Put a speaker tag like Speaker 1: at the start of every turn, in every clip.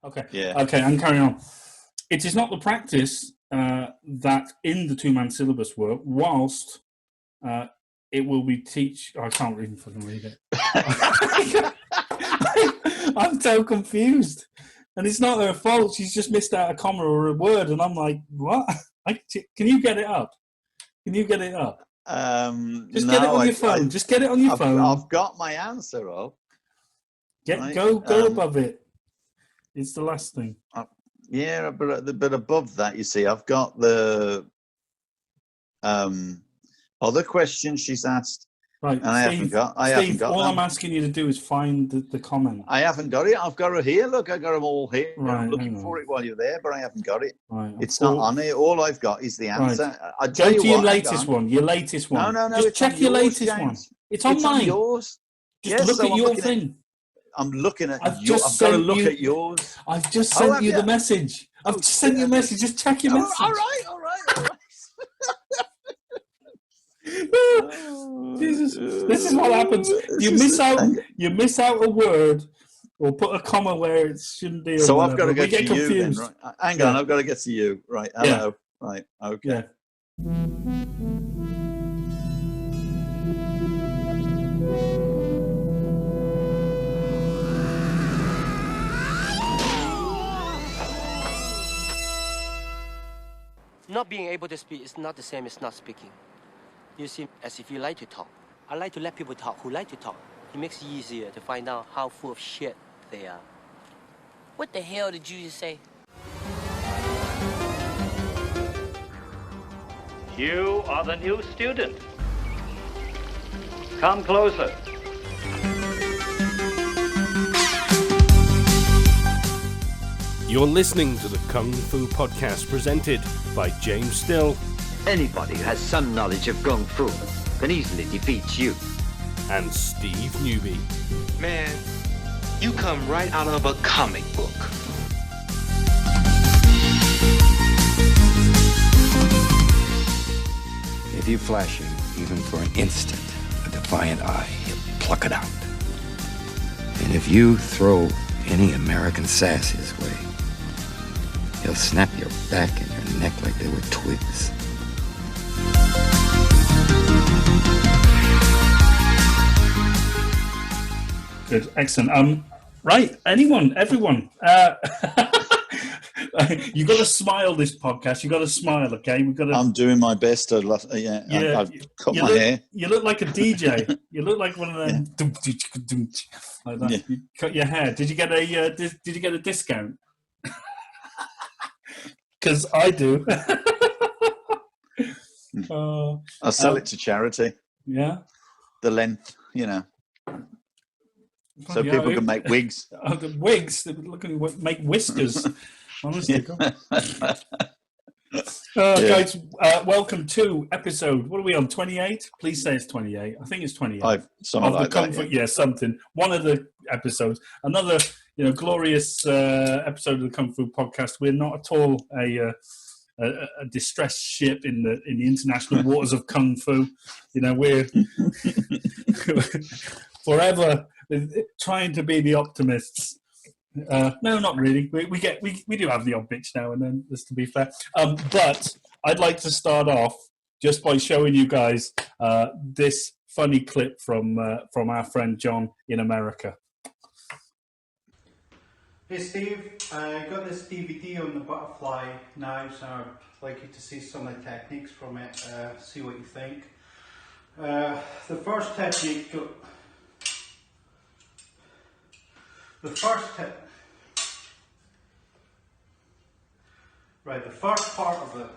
Speaker 1: Okay.
Speaker 2: Yeah.
Speaker 1: Okay, I'm carrying on. It is not the practice that in the two-man syllabus work, whilst it will be I can't even fucking read it. I'm so confused. And it's not her fault. She's just missed out a comma or a word. And I'm like, what? Can you get it up? Can you get it up? Just get it on your phone. Just get it on your phone.
Speaker 2: I've got my answer up.
Speaker 1: Go above it. It's the last thing.
Speaker 2: Yeah, but above that, you see, I've got the other question she's asked.
Speaker 1: Right,
Speaker 2: and
Speaker 1: Steve,
Speaker 2: I haven't got
Speaker 1: all
Speaker 2: them.
Speaker 1: I'm asking you to do is find the comment.
Speaker 2: I haven't got it. I've got it here. Look, I got them all here.
Speaker 1: Right,
Speaker 2: I'm looking for it while you're there, but I haven't got it.
Speaker 1: Right,
Speaker 2: it's not on it. All I've got is the answer.
Speaker 1: Right. Go to your latest one. Your latest one.
Speaker 2: No.
Speaker 1: Just check your latest one. It's on mine.
Speaker 2: On yours.
Speaker 1: Just look at your thing.
Speaker 2: I'm looking at yours. I've got to look at yours.
Speaker 1: I've just sent you the message. I've just sent you a message. Just check your message.
Speaker 2: All right.
Speaker 1: Jesus, this is what happens. You miss out a word or put a comma where it shouldn't be.
Speaker 2: So I've got to get to
Speaker 1: confused.
Speaker 2: you then, right? Hang on, I've got to get to you. Right, hello. Yeah. Right, okay.
Speaker 1: Yeah.
Speaker 3: Not being able to speak is not the same as not speaking. You seem as if you like to talk. I like to let people talk who like to talk. It makes it easier to find out how full of shit they are.
Speaker 4: What the hell did you just say?
Speaker 5: You are the new student. Come closer.
Speaker 6: You're listening to the Kung Fu Podcast presented by James Still.
Speaker 7: Anybody who has some knowledge of Kung Fu can easily defeat you.
Speaker 6: And Steve Newby.
Speaker 8: Man, you come right out of a comic book.
Speaker 9: If you flash him, even for an instant, a defiant eye, he'll pluck it out. And if you throw any American sass his way, he'll snap your back and your neck like they were twigs.
Speaker 1: Good, excellent. Right, everyone. You got to smile this podcast. You got to smile, okay?
Speaker 2: I'm doing my best. I've cut my hair.
Speaker 1: You look like a DJ. You look like one of them. Like that.
Speaker 2: Yeah.
Speaker 1: You cut your hair. Did you get a discount? Because I do.
Speaker 2: I'll sell it to charity.
Speaker 1: Yeah.
Speaker 2: The length, so people can make wigs.
Speaker 1: The wigs. They're looking to make whiskers. Honestly, guys, welcome to episode. What are we on? 28. Please say it's 28. I think it's 28.
Speaker 2: Something like that.
Speaker 1: Yeah, something. One of the episodes. Another, glorious episode of the Kung Fu Podcast. We're not at all a distressed ship in the international waters of Kung Fu. We're forever trying to be the optimists. No, not really. We do have the odd bitch now and then, just to be fair. But I'd like to start off just by showing you guys this funny clip from our friend John in America.
Speaker 10: Hey Steve, I got this DVD on the butterfly now, so I'd like you to see some of the techniques from it, see what you think. The first technique, the first part of it,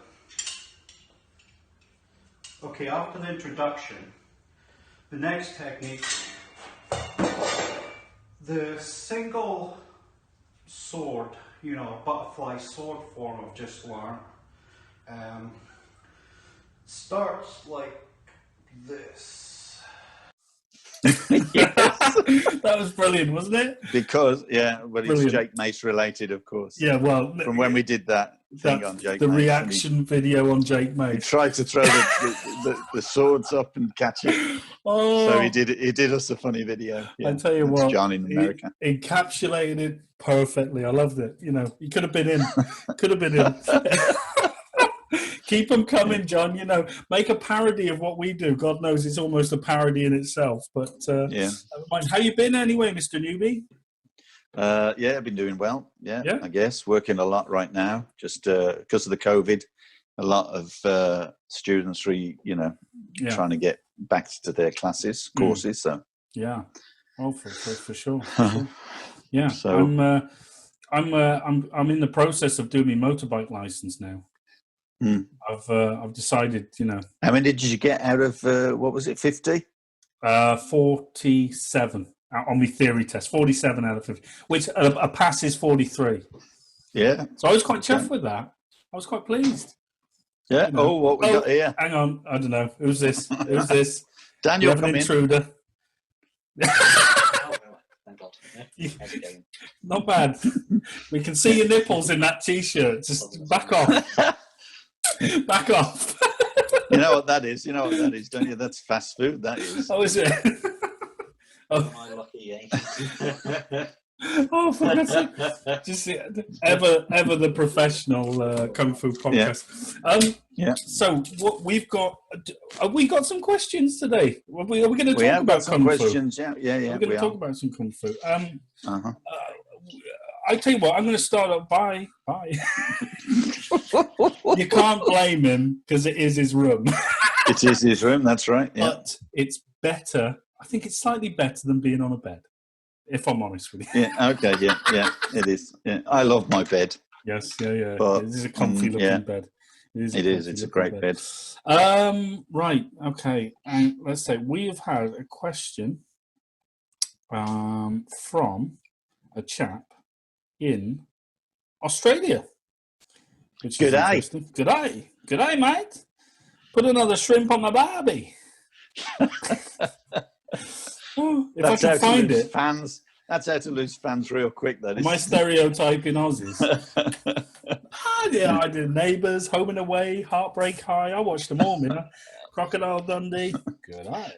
Speaker 10: okay, after the introduction, the next technique, the single sword, butterfly sword form I've just learned, starts like this.
Speaker 1: Yes. That was brilliant, wasn't it?
Speaker 2: Because, but it's Jake Mace related, of course.
Speaker 1: Yeah, well,
Speaker 2: from when we did that thing on Jake
Speaker 1: the
Speaker 2: Mace.
Speaker 1: Reaction video on Jake Mace.
Speaker 2: He tried to throw the swords up and catch it.
Speaker 1: Oh,
Speaker 2: So he did us a funny video.
Speaker 1: I tell you
Speaker 2: that's
Speaker 1: what,
Speaker 2: John in America.
Speaker 1: He encapsulated it perfectly. I loved it. You know, he could have been in. Could have been in. Keep them coming, John. You know, make a parody of what we do. God knows it's almost a parody in itself. But
Speaker 2: Yeah.
Speaker 1: never mind. How you been anyway, Mr. Newbie?
Speaker 2: Yeah, I've been doing well. Yeah,
Speaker 1: Yeah.
Speaker 2: I guess working a lot right now, just because of the COVID. A lot of students, trying to get back to their courses. So
Speaker 1: yeah, oh, for sure. For sure. Yeah.
Speaker 2: So
Speaker 1: I'm in the process of doing my motorbike license now. I've decided, you know.
Speaker 2: How many did you get out of what was it, 50?
Speaker 1: 47 on my theory test. 47 out of 50, which a pass is 43.
Speaker 2: Yeah.
Speaker 1: So I was quite chuffed with that. I was quite pleased.
Speaker 2: Yeah.
Speaker 1: You know.
Speaker 2: Oh, what we got here?
Speaker 1: Hang on. I don't know. Who's this? Who's this?
Speaker 2: Daniel,
Speaker 1: you have an intruder.
Speaker 11: Thank God. How's it going?
Speaker 1: Not bad. We can see your nipples in that T-shirt. Just back off. Back off.
Speaker 2: You know what that is? Don't you? That's fast food, that is.
Speaker 1: Oh, is it?
Speaker 11: Oh, my lucky, eh?
Speaker 1: Oh, for God's sake. Just ever the professional Kung Fu podcast.
Speaker 2: Yeah.
Speaker 1: So what we've got? Have we got some questions today? Are we going to talk about
Speaker 2: some
Speaker 1: Kung
Speaker 2: questions.
Speaker 1: Fu?
Speaker 2: Yeah.
Speaker 1: We're going to talk about some Kung Fu.
Speaker 2: Uh-huh.
Speaker 1: I tell you what, I'm going to start up by. You can't blame him because it is his room.
Speaker 2: It is his room. That's right. Yeah.
Speaker 1: But it's better. I think it's slightly better than being on a bed, if I'm honest with you.
Speaker 2: Yeah. Okay. Yeah. It is. Yeah. I love my bed.
Speaker 1: Yes. Yeah.
Speaker 2: But,
Speaker 1: it is a comfy looking bed.
Speaker 2: It is. It's a great bed.
Speaker 1: Right. Okay. And let's say we have had a question from a chap in Australia. Which is interesting. G'day, mate. Put another shrimp on the barbie. If I can find it.
Speaker 2: That's how to lose fans real quick, that is.
Speaker 1: My stereotyping Aussies. I did Neighbours, Home and Away, Heartbreak High. I watched them all, man. Crocodile Dundee. Good eye.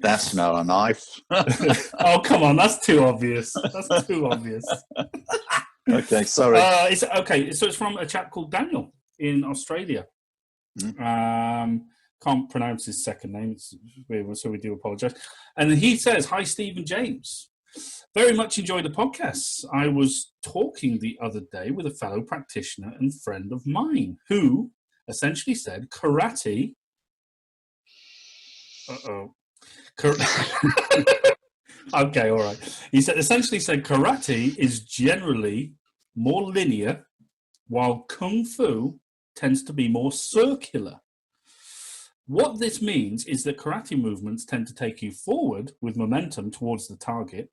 Speaker 2: That's not a knife.
Speaker 1: Oh, come on. That's too obvious.
Speaker 2: Okay, sorry.
Speaker 1: So it's from a chap called Daniel in Australia. Can't pronounce his second name, it's weird, so we do apologise. And he says, "Hi, Steve and James. Very much enjoy the podcasts. I was talking the other day with a fellow practitioner and friend of mine who essentially said karate." Okay, all right. He essentially said karate is generally more linear, while kung fu tends to be more circular. What this means is that karate movements tend to take you forward with momentum towards the target,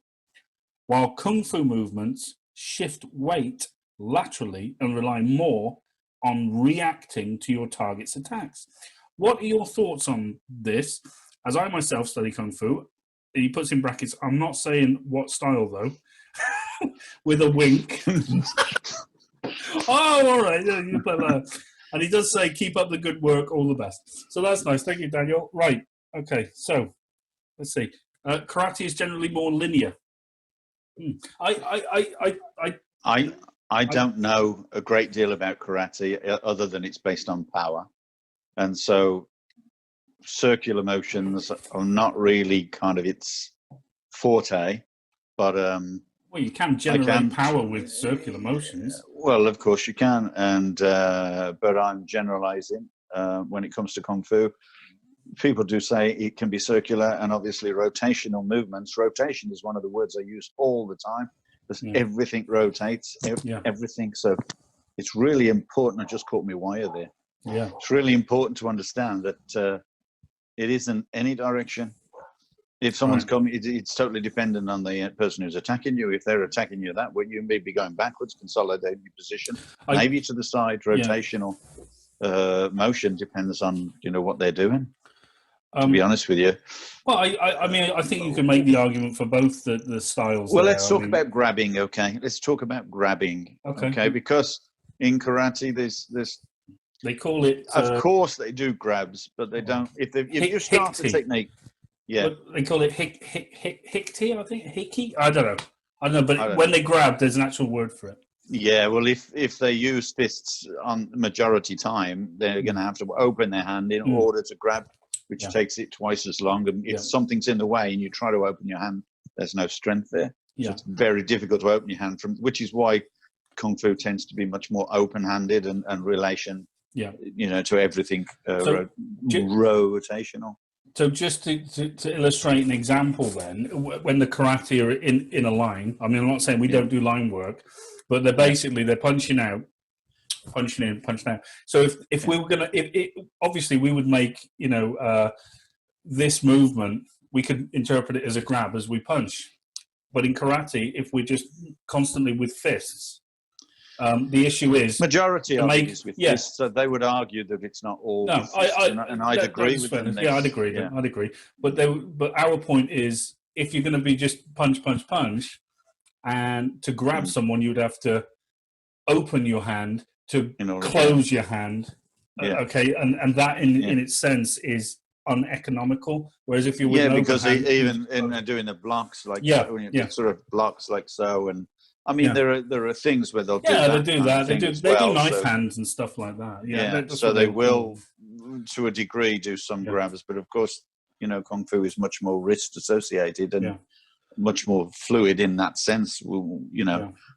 Speaker 1: while kung fu movements shift weight laterally and rely more on reacting to your target's attacks. What are your thoughts on this? As I myself study kung fu, he puts in brackets, I'm not saying what style though, with a wink. Oh, all right, yeah, you play that. And he does say, keep up the good work, all the best. So that's nice. Thank you, Daniel. Right. Okay. So let's see. Karate is generally more linear.
Speaker 2: I don't know a great deal about karate other than it's based on power. And so circular motions are not really kind of its forte, but
Speaker 1: well, you can generate power with circular motions.
Speaker 2: Well, of course you can, and but I'm generalizing when it comes to kung fu. People do say it can be circular, and obviously rotational movements. Rotation is one of the words I use all the time. Everything rotates, everything. So it's really important. I just caught me wire there.
Speaker 1: Yeah,
Speaker 2: it's really important to understand that it isn't any direction. If someone's coming, it's totally dependent on the person who's attacking you. If they're attacking you that way, you may be going backwards, consolidating your position, maybe to the side. Rotational motion depends on what they're doing. To be honest with you,
Speaker 1: well, I mean, I think you can make the argument for both the styles.
Speaker 2: Well, let's talk about grabbing. Okay, let's talk about grabbing. Okay, because in karate, there's
Speaker 1: They call it.
Speaker 2: Of course, they do grabs, but they don't. If you start the technique, yeah,
Speaker 1: they call it hickty. I think hickey. I don't know. But when they grab, there's an actual word for it.
Speaker 2: Yeah, well, if they use fists on majority time, they're going to have to open their hand in order to grab, which takes it twice as long. And if something's in the way and you try to open your hand, there's no strength there. So it's very difficult to open your hand which is why Kung Fu tends to be much more open-handed and relation, to everything rotational.
Speaker 1: So just to illustrate an example then, when the karate are in a line, I mean, I'm not saying we don't do line work, but they're punching out, punching in, punching out. So if we were going to, obviously we would make, this movement, we could interpret it as a grab as we punch. But in karate, if we're just constantly with fists, the issue is
Speaker 2: majority of it is with fists. So they would argue that it's not all. No, and I'd agree with them.
Speaker 1: Yeah, I'd agree. Yeah. I'd agree. But our point is, if you're going to be just punch, and to grab someone, you'd have to open your hand to close your hand. Okay, and that in its sense is uneconomical. Whereas if you
Speaker 2: because even in doing the blocks when you do sort of blocks like so, and I mean there are things where they'll do that.
Speaker 1: They do that. They do knife hands and stuff like that. Yeah,
Speaker 2: so they will to a degree do some grabs, but of course Kung Fu is much more wrist associated and much more fluid in that sense.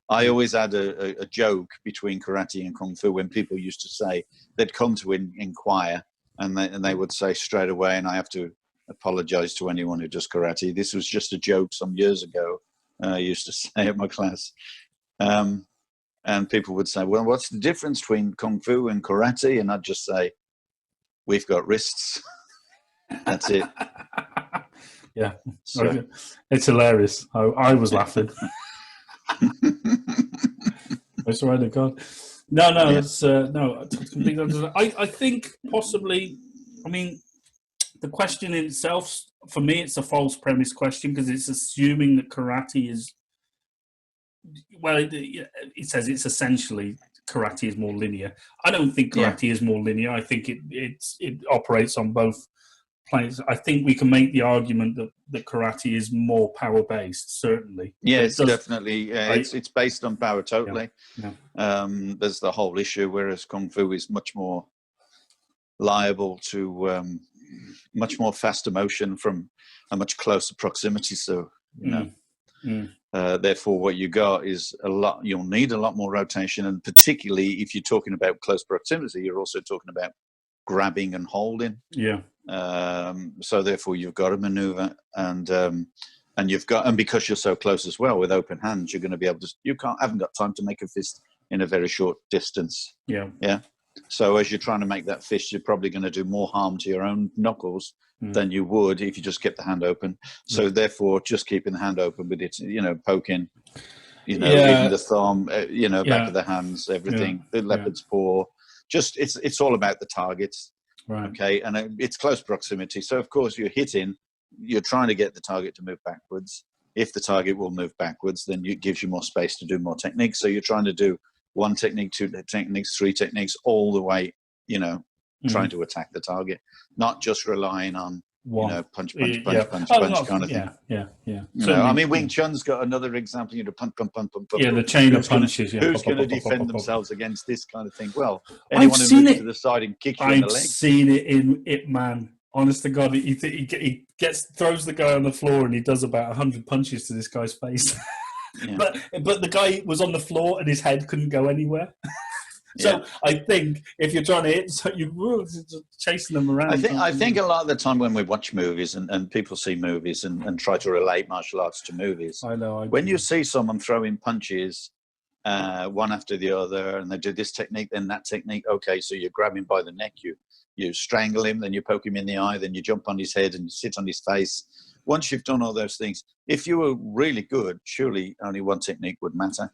Speaker 2: I always had a joke between karate and Kung Fu when people used to say they'd come to inquire. And they would say straight away, and I have to apologize to anyone who does karate. This was just a joke some years ago. I used to say at my class. And people would say, well, what's the difference between Kung Fu and karate? And I'd just say, we've got wrists. That's it.
Speaker 1: Yeah. So. It's hilarious. I was laughing. I swear to God. No, it's no. Completely. I think possibly. I mean, the question in itself, for me, it's a false premise question because it's assuming that karate is. Well, it says it's essentially karate is more linear. I don't think karate is more linear. I think it operates on both planes. I think we can make the argument that karate is more power based. Certainly,
Speaker 2: it's definitely it's based on power totally. There's the whole issue, whereas Kung Fu is much more liable to much more faster motion from a much closer proximity. So therefore, what you got is you'll need a lot more rotation, and particularly if you're talking about close proximity, you're also talking about grabbing and holding. So therefore you've got to maneuver and because you're so close as well with open hands, you're going to be able to haven't got time to make a fist in a very short distance. So as you're trying to make that fist, you're probably going to do more harm to your own knuckles than you would if you just kept the hand open. So therefore just keeping the hand open with it, poking, even the thumb, back of the hands, everything, the leopard's paw. Just it's all about the targets,
Speaker 1: right?
Speaker 2: Okay, and it's close proximity. So of course you're trying to get the target to move backwards. If the target will move backwards, then it gives you more space to do more techniques. So you're trying to do one technique, two techniques, three techniques, all the way, trying to attack the target, not just relying on punch kind of thing. I mean, Wing Chun's got another example. Punch.
Speaker 1: The chain of punches.
Speaker 2: Who's going to defend themselves against this kind of thing? Well, anyone who moves to the side and kicks you in the leg.
Speaker 1: I've seen it in Ip Man. Honest to God, he throws the guy on the floor and he does about 100 punches to this guy's face. But the guy was on the floor and his head couldn't go anywhere. So I think if you're trying to hit, you're chasing them around.
Speaker 2: I think a lot of the time when we watch movies and people see movies and try to relate martial arts to movies, when you see someone throwing punches one after the other and they do this technique, then that technique, okay, so you're grabbing by the neck, you strangle him, then you poke him in the eye, then you jump on his head and you sit on his face. Once you've done all those things, if you were really good, surely only one technique would matter.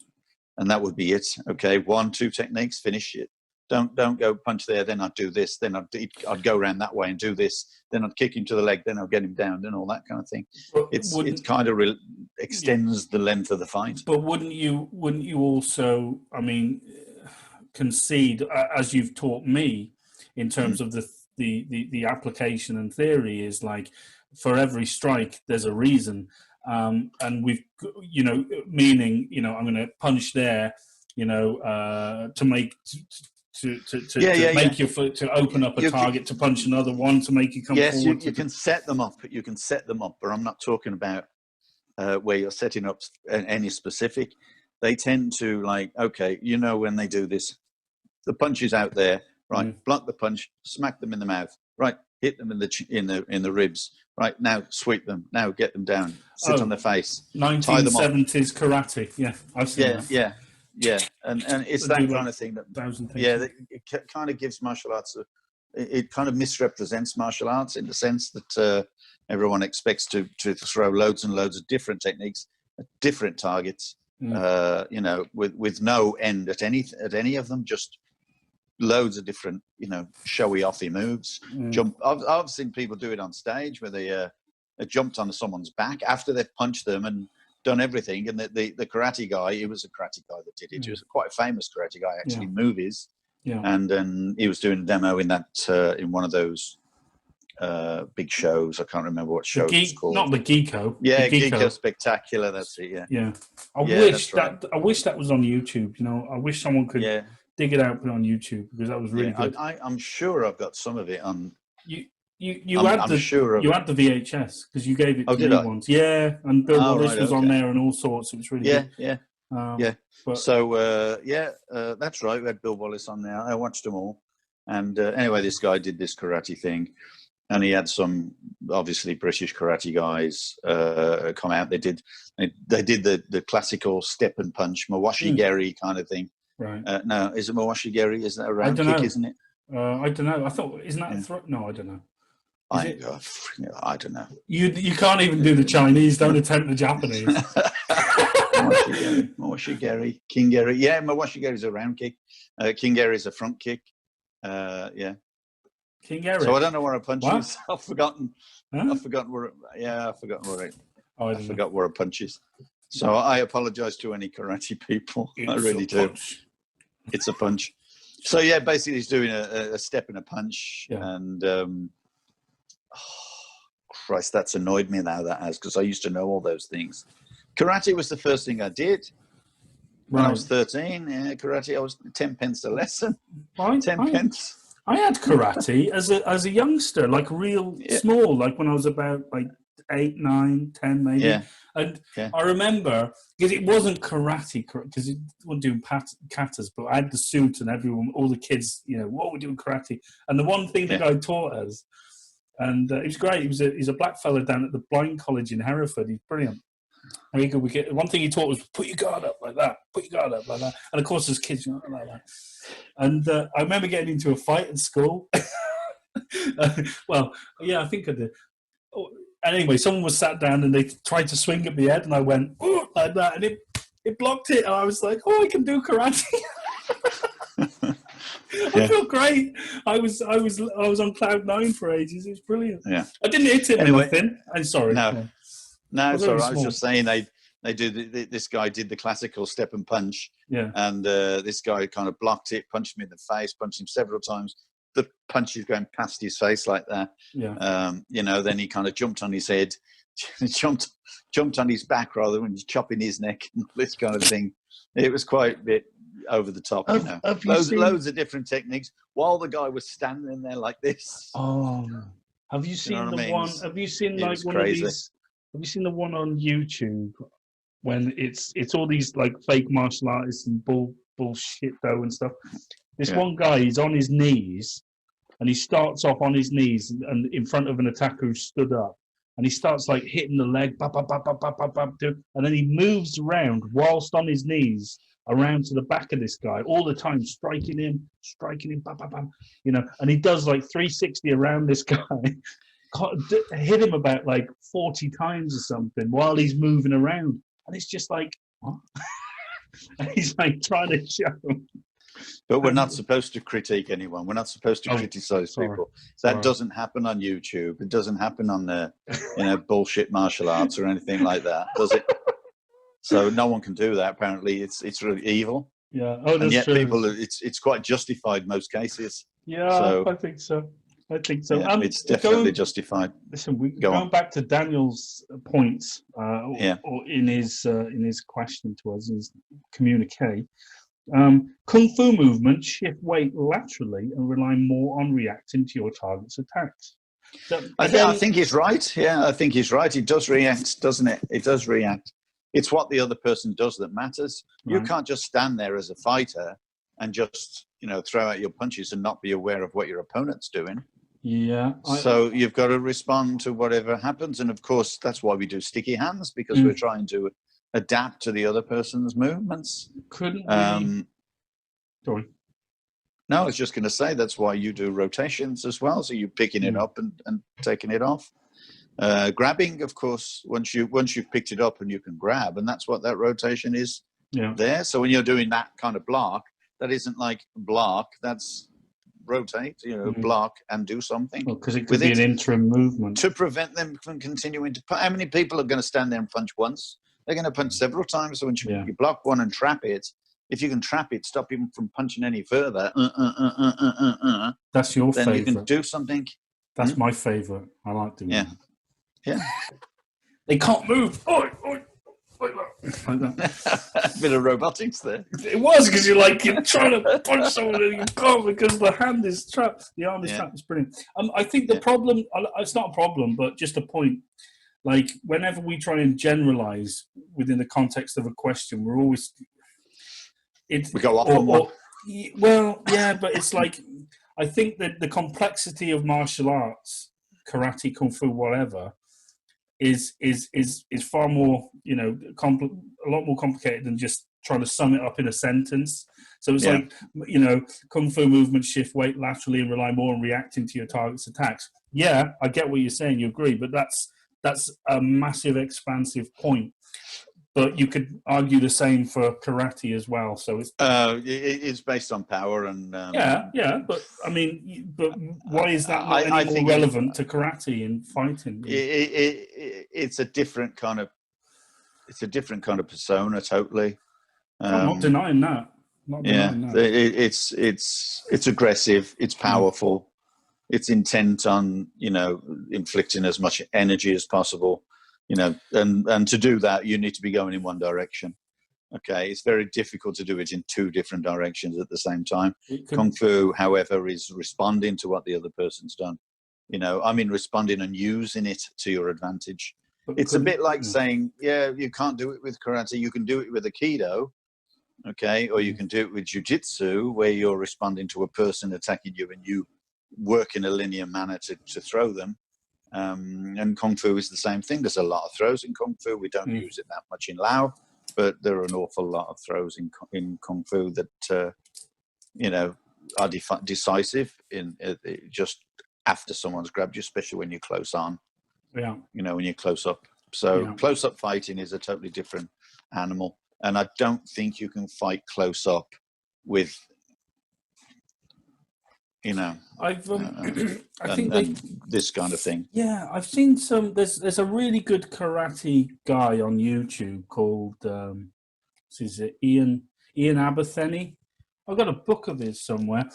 Speaker 2: And that would be it. Okay, 1, 2 techniques, finish it. Don't go punch there, then I'd do this, then I'd go around that way and do this, then I'd kick him to the leg, then I'd get him down, and all that kind of thing. It kind of extends the length of the fight.
Speaker 1: But wouldn't you also? I mean, concede, as you've taught me, in terms of the application and theory, is like for every strike there's a reason, and we've, you know, meaning, you know, I'm going to punch there, you know, to make to make your foot, to open up a target, to punch another one, to make you come forward.
Speaker 2: Yes, you can set them up. You can set them up, but I'm not talking about where you're setting up any specific. They tend to, like, okay, you know, when they do this, the punch is out there, right? Block the punch, smack them in the mouth, right? Hit them in the ribs, right? Now sweep them, now get them down, sit on their face,
Speaker 1: 1970s karate. Yeah, I've seen that.
Speaker 2: Yeah, and it's that kind of thing that it kind of gives martial arts it kind of misrepresents martial arts in the sense that everyone expects to throw loads and loads of different techniques at different targets. You know, with no end at any of them, just loads of different, you know, showy offy moves. Jump. I've seen people do it on stage where they jumped on someone's back after they've punched them and done everything. And the karate guy, he was a karate guy that did it. He was quite a famous karate guy, actually, in movies. Yeah. And then he was doing a demo in that in one of those big shows. I can't remember what show it's called.
Speaker 1: Not the Geeko.
Speaker 2: Yeah, Geeko Spectacular. That's it. Yeah.
Speaker 1: I wish that was on YouTube. You know, I wish someone could dig it out, put it on YouTube, because that was really good.
Speaker 2: I'm sure I've got some of it on.
Speaker 1: You had the VHS, because you gave it to me once. Yeah, and Bill Wallace was on there and all sorts. It was really good.
Speaker 2: Yeah. So that's right. We had Bill Wallace on there. I watched them all, and anyway, this guy did this karate thing. And he had some, obviously, British karate guys come out. They did the classical step and punch, Mawashi Geri kind of thing.
Speaker 1: Right.
Speaker 2: No, is it Mawashi Geri? Isn't that a round kick, isn't it?
Speaker 1: I don't know. I thought, isn't that a throw? No, I don't know.
Speaker 2: I don't know.
Speaker 1: You can't even do the Chinese. Don't attempt the Japanese.
Speaker 2: Mawashi Geri, King Geri. Yeah, Mawashi Geri is a round kick. King Geri is a front kick. Yeah.
Speaker 1: King Eric.
Speaker 2: So I don't know where a punch is. I've forgotten. Huh? I've forgotten where. I've forgotten where it. I forgot where a punch is. So I apologise to any karate people. I really do. It's a punch. So yeah, basically he's doing a step and a punch, and Christ, that's annoyed me now. That has, because I used to know all those things. Karate was the first thing I did when I was 13. Yeah, karate. I was 10 pence a lesson. 10 pence.
Speaker 1: I had karate as a youngster, like real small, like when I was about like 8, 9, 10 maybe. Yeah. And I remember, because it wasn't karate, because it wasn't doing katas, but I had the suit and everyone, all the kids, you know, what we're doing karate. And the one thing that I taught us, and it was great, he's a black fella down at the Blind College in Hereford. He's brilliant. One thing he taught was put your guard up like that, put your guard up like that. And of course, as kids, you know, like that. And I remember getting into a fight at school. Well, yeah, I think I did. And anyway, someone was sat down and they tried to swing at my head, and I went like that, and it blocked it. And I was like, "Oh, I can do karate." I feel great. I was on cloud 9 for ages. It was brilliant. Yeah, I didn't hit him or anything. I'm sorry.
Speaker 2: No, it's all right. I was just saying this guy did the classical step and punch.
Speaker 1: Yeah.
Speaker 2: And this guy kind of blocked it, punched him in the face, punched him several times. The punch is going past his face like that.
Speaker 1: Yeah.
Speaker 2: You know, then he kind of jumped on his head, jumped on his back rather when he's chopping his neck and this kind of thing. It was quite a bit over the top, you know. Loads of different techniques while the guy was standing there like this.
Speaker 1: Oh. Have you seen the one? Have you seen like one of these? Have you seen the one on YouTube when it's all these like fake martial artists and bullshit though and stuff? This one guy, he's on his knees, and he starts off on his knees and in front of an attacker who stood up, and he starts like hitting the leg, and then he moves around whilst on his knees around to the back of this guy all the time, striking him, you know, and he does like 360 around this guy. Hit him about like 40 times or something while he's moving around, and it's just like, what? And he's like trying to show him.
Speaker 2: But we're not supposed to critique anyone. We're not supposed to criticize people. That doesn't happen on YouTube. It doesn't happen on the bullshit martial arts or anything like that, does it? So no one can do that. Apparently, it's really evil.
Speaker 1: Yeah. Oh, that's
Speaker 2: and yet
Speaker 1: true.
Speaker 2: people, it's quite justified in most cases.
Speaker 1: Yeah,
Speaker 2: So,
Speaker 1: I think so. I think so.
Speaker 2: yeah, it's definitely justified.
Speaker 1: Listen,
Speaker 2: Go
Speaker 1: going
Speaker 2: on.
Speaker 1: back to Daniel's points,
Speaker 2: Yeah.
Speaker 1: or in his question to us, his communique. Kung Fu movements shift weight laterally and rely more on reacting to your target's attacks. So,
Speaker 2: I think he's right. Yeah, I think he's right. It does react, doesn't it? It does react. It's what the other person does that matters. You
Speaker 1: Right.
Speaker 2: can't just stand there as a fighter and just, throw out your punches and not be aware of what your opponent's doing.
Speaker 1: Yeah.
Speaker 2: So you've got to respond to whatever happens. And of course, that's why we do sticky hands, because we're trying to adapt to the other person's movements.
Speaker 1: Couldn't we... Sorry.
Speaker 2: No, I was just going to say that's why you do rotations as well. So you're picking it up and taking it off. Grabbing, of course, once you've picked it up and you can grab, and that's what that rotation is there. So when you're doing that kind of block, that isn't like block, that's rotate, block and do something.
Speaker 1: Because it could be an interim movement.
Speaker 2: To prevent them from continuing to punch. How many people are going to stand there and punch once? They're going to punch several times. So when you block one and trap it, if you can trap it, stop him from punching any further.
Speaker 1: That's your
Speaker 2: then
Speaker 1: favorite.
Speaker 2: You can do something.
Speaker 1: That's my favorite. I like doing that.
Speaker 2: Yeah.
Speaker 1: They can't move. Oi, oi, oi, like that.
Speaker 2: A bit of robotics there.
Speaker 1: It was because you're trying to punch someone and you can't because the hand is trapped. The arm is trapped. It's brilliant. I think the problem, it's not a problem, but just a point. Like whenever we try and generalize within the context of a question, we're always...
Speaker 2: we go off on one.
Speaker 1: Well, yeah, but it's like, I think that the complexity of martial arts, karate, kung fu, whatever, is far more, a lot more complicated than just trying to sum it up in a sentence. So it's like, kung fu movements shift weight laterally and rely more on reacting to your target's attacks. Yeah, I get what you're saying. You agree, but that's a massive, expansive point. But you could argue the same for karate as well. So
Speaker 2: it's based on power and
Speaker 1: yeah. But I mean, but why is that not any more relevant to karate and fighting?
Speaker 2: It's a different kind of persona, totally.
Speaker 1: I'm not denying that.
Speaker 2: It's aggressive. It's powerful. It's intent on inflicting as much energy as possible. And to do that, you need to be going in one direction. Okay, it's very difficult to do it in two different directions at the same time. Kung Fu, however, is responding to what the other person's done. Responding and using it to your advantage. It's a bit like saying, you can't do it with karate. You can do it with Aikido, okay, or you can do it with jiu-jitsu, where you're responding to a person attacking you and you work in a linear manner to throw them. And Kung Fu is the same thing. There's a lot of throws in Kung Fu. We don't use it that much in Lao, but there are an awful lot of throws in Kung Fu that, are decisive in just after someone's grabbed you, especially when you're close on.
Speaker 1: Yeah.
Speaker 2: When you're close up. So close-up fighting is a totally different animal. And I don't think you can fight close up with...
Speaker 1: I think
Speaker 2: this kind of thing.
Speaker 1: Yeah, I've seen some. There's a really good karate guy on YouTube called is it Ian Abertheny? I've got a book of his somewhere,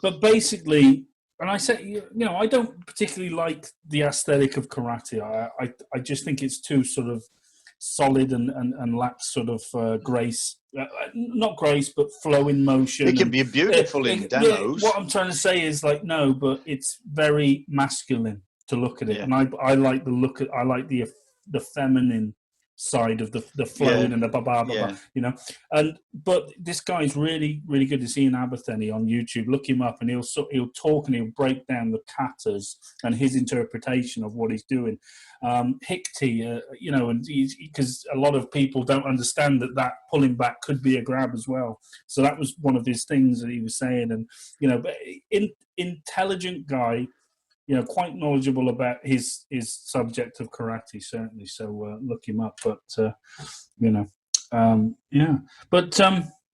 Speaker 1: but basically, and I say I don't particularly like the aesthetic of karate. I just think it's too sort of solid and lacks sort of grace. Not grace, but flow in motion.
Speaker 2: It can be beautiful in demos.
Speaker 1: What I'm trying to say is no, but it's very masculine to look at it, and I like the look at. I like the feminine side of the flowing and the ba. But this guy's really really good. It's Ian Abertheny on YouTube. Look him up, and he'll talk and he'll break down the katas and his interpretation of what he's doing. Hikti, and because a lot of people don't understand that pulling back could be a grab as well. So that was one of his things that he was saying, and but intelligent guy, quite knowledgeable about his subject of karate, certainly. So look him up. But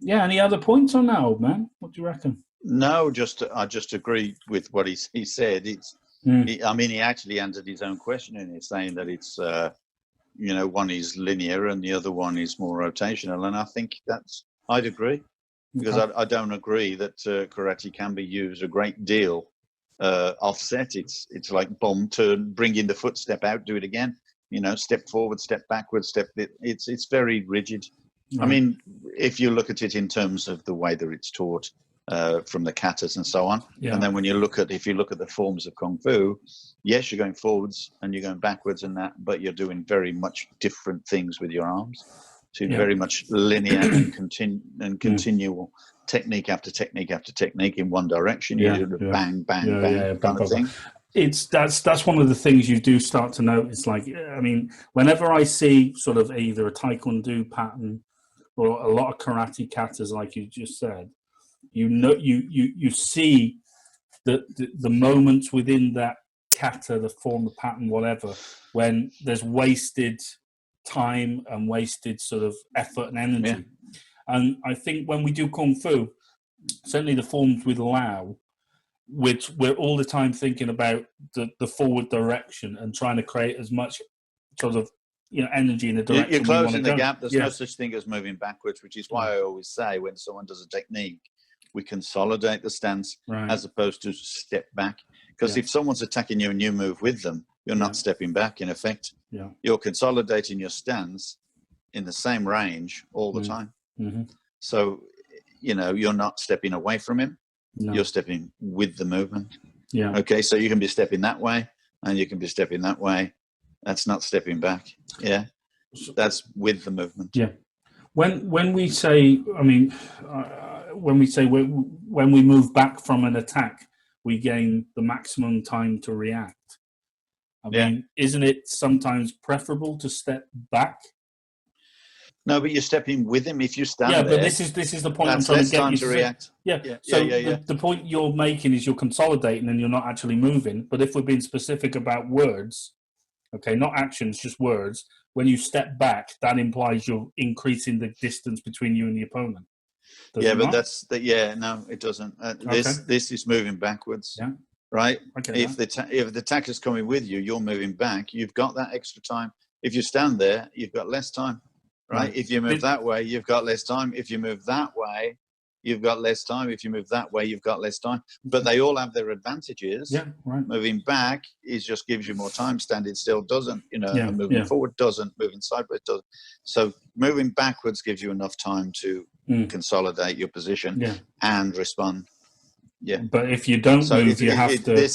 Speaker 1: any other points on that, old man? What do you reckon?
Speaker 2: No, I just agree with what he said. It's. He actually answered his own question in it, saying that it's, one is linear and the other one is more rotational. And I think I'd agree. because I don't agree that karate can be used a great deal offset. It's like bomb, turn, bring in the foot, step out, do it again. Step forward, step backwards, it's very rigid.
Speaker 1: Right.
Speaker 2: I mean, if you look at it in terms of the way that it's taught from the katas and so on, and then when you look at the forms of kung fu, yes, you're going forwards and you're going backwards and that, but you're doing very much different things with your arms. So very much linear and continual technique after technique after technique in one direction. You do the bang, bang, bang kind of thing.
Speaker 1: That's one of the things you do start to notice. Like, I mean, whenever I see sort of either a taekwondo pattern or a lot of karate katas, like you just said, you see the moments within that kata, the form, the pattern, whatever, when there's wasted time and wasted sort of effort and energy. And I think when we do kung fu, certainly the forms with Lao, which we're all the time thinking about the forward direction and trying to create as much sort of energy in the direction.
Speaker 2: You're closing the gap. There's no such thing as moving backwards, which is why I always say when someone does a technique, we consolidate the stance as opposed to step back. Because if someone's attacking you and you move with them, you're not stepping back. In effect, you're consolidating your stance in the same range all the time.
Speaker 1: Mm-hmm.
Speaker 2: So you're not stepping away from him. No. You're stepping with the movement.
Speaker 1: Yeah.
Speaker 2: Okay, so you can be stepping that way and you can be stepping that way. That's not stepping back. Yeah. That's with the movement.
Speaker 1: Yeah. When we say, I mean, when we move back from an attack, we gain the maximum time to react. I mean, isn't it sometimes preferable to step back?
Speaker 2: No, but you're stepping with him if you stand there.
Speaker 1: Yeah, but this is the point I'm trying to get you
Speaker 2: to react.
Speaker 1: The point you're making is you're consolidating and you're not actually moving. But if we're being specific about words, okay, not actions, just words, when you step back, that implies you're increasing the distance between you and the opponent.
Speaker 2: But no, it doesn't. This is moving backwards.
Speaker 1: Yeah.
Speaker 2: Right?
Speaker 1: Okay,
Speaker 2: if the attacker's coming with you, you're moving back. You've got that extra time. If you stand there, you've got less time. Right? If you move that way, you've got less time. If you move that way, you've got less time. If you move that way, you've got less time. But they all have their advantages.
Speaker 1: Yeah, right.
Speaker 2: Moving back just gives you more time. Standing still doesn't. And moving forward doesn't. Moving sideways doesn't. So moving backwards gives you enough time to consolidate your position and respond. Yeah.
Speaker 1: But if you don't move, you have to.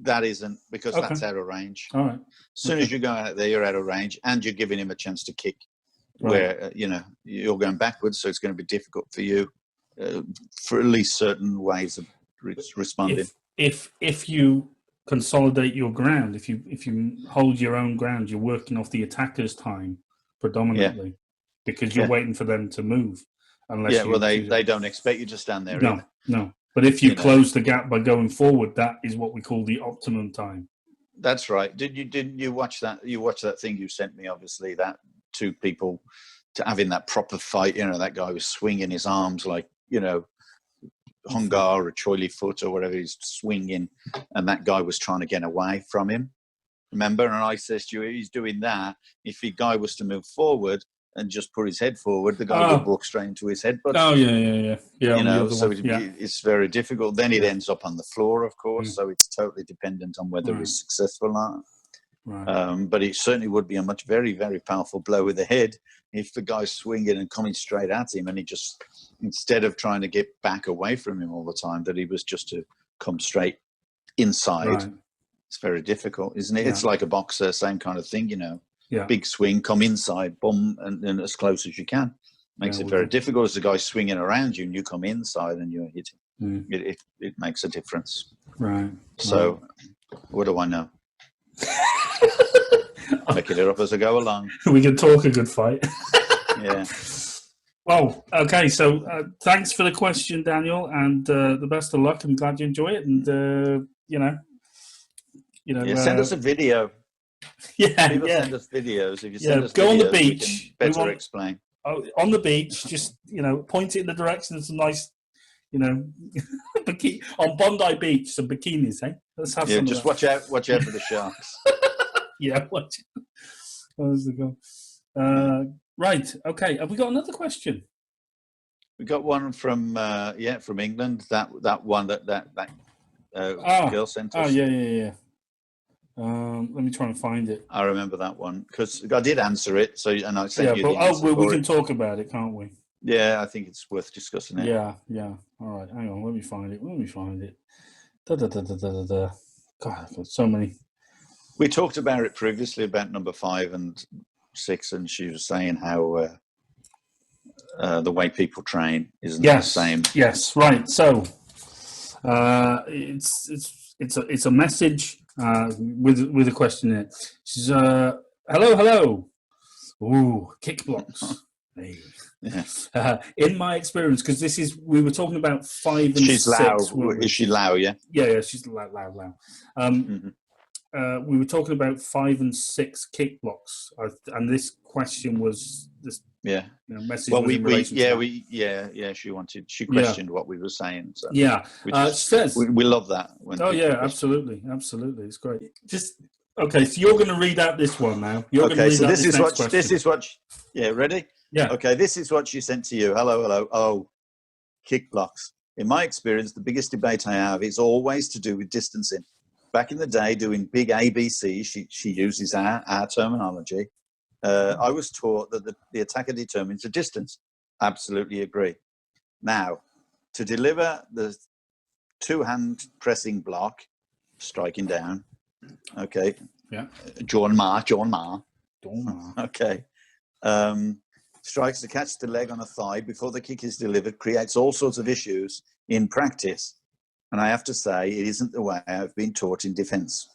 Speaker 2: That isn't, because that's out of range.
Speaker 1: All right.
Speaker 2: As soon as you go out there, you're out of range, and you're giving him a chance to kick. Where you're going backwards, so it's going to be difficult for you for at least certain ways of responding.
Speaker 1: If you consolidate your ground, if you hold your own ground, you're working off the attacker's time predominantly because you're waiting for them to move. Unless
Speaker 2: they don't expect you to stand there.
Speaker 1: No. But if you close the gap by going forward, that is what we call the optimum time.
Speaker 2: That's right. Didn't you watch that? You watched that thing you sent me, obviously, that two people to having that proper fight. That guy was swinging his arms like, Hungar or Choily Foot or whatever, he's swinging, and that guy was trying to get away from him. Remember? And I said to you, he's doing that. If the guy was to move forward and just put his head forward, the guy would walk straight into his head. But it's very difficult. Then it ends up on the floor, of course. So it's totally dependent on whether he's successful or not.
Speaker 1: Right.
Speaker 2: But it certainly would be a much very, very powerful blow with the head if the guy's swinging and coming straight at him, and he just, instead of trying to get back away from him all the time, that he was just to come straight inside.
Speaker 1: Right.
Speaker 2: It's very difficult, isn't it?
Speaker 1: Yeah.
Speaker 2: It's like a boxer, same kind of thing,
Speaker 1: Yeah.
Speaker 2: Big swing, come inside, boom, and as close as you can. Makes it very difficult as the guy's swinging around you and you come inside and you're hitting. It makes a difference.
Speaker 1: Right.
Speaker 2: So, what do I know? Making it up as I go along.
Speaker 1: We can talk a good fight.
Speaker 2: Yeah.
Speaker 1: Well, okay. So thanks for the question, Daniel, and the best of luck. I'm glad you enjoy it, and
Speaker 2: send us a video. People send us videos. If you send us
Speaker 1: go
Speaker 2: videos,
Speaker 1: on the beach.
Speaker 2: We can explain.
Speaker 1: On the beach, just point it in the direction of some nice, on Bondi Beach, some bikinis. Hey, let's have some.
Speaker 2: Just watch out for the sharks.
Speaker 1: Watch. That was the goal. Right. Okay. Have we got another question?
Speaker 2: We got one from from England. That one that girl sent us.
Speaker 1: Oh yeah. Let me try and find it.
Speaker 2: I remember that one because I did answer it. So and I sent you
Speaker 1: but
Speaker 2: the answer
Speaker 1: we can talk about it, can't we?
Speaker 2: Yeah, I think it's worth discussing it.
Speaker 1: Yeah. All right, hang on. Let me find it. Da. God, I've got so many.
Speaker 2: We talked about it previously about number 5 and 6, and she was saying how the way people train isn't the same.
Speaker 1: Yes, right. So it's a message with a question in it. She's hello. Ooh, kick blocks. Hey.
Speaker 2: Yes.
Speaker 1: In my experience, because we were talking about 5 and 6.
Speaker 2: She's Lao. Is she Lao? Yeah.
Speaker 1: Yeah. She's Lao. We were talking about 5 and 6 kick blocks, and this question was this.
Speaker 2: Yeah.
Speaker 1: Message.
Speaker 2: Well, she questioned what we were saying. So
Speaker 1: says
Speaker 2: we love that.
Speaker 1: Absolutely, it's great. Okay, so you're going to read out this one now.
Speaker 2: This is what. Ready?
Speaker 1: Yeah.
Speaker 2: Okay, this is what she sent to you. Hello. Oh, kick blocks. In my experience, the biggest debate I have is always to do with distancing. Back in the day, doing big ABC, she uses our terminology. I was taught that the attacker determines the distance. Absolutely agree. Now, to deliver the 2-hand pressing block, striking down. Okay.
Speaker 1: Yeah.
Speaker 2: John Ma. Okay. Strikes to catch the leg on a thigh before the kick is delivered creates all sorts of issues in practice. And I have to say, it isn't the way I've been taught in defense.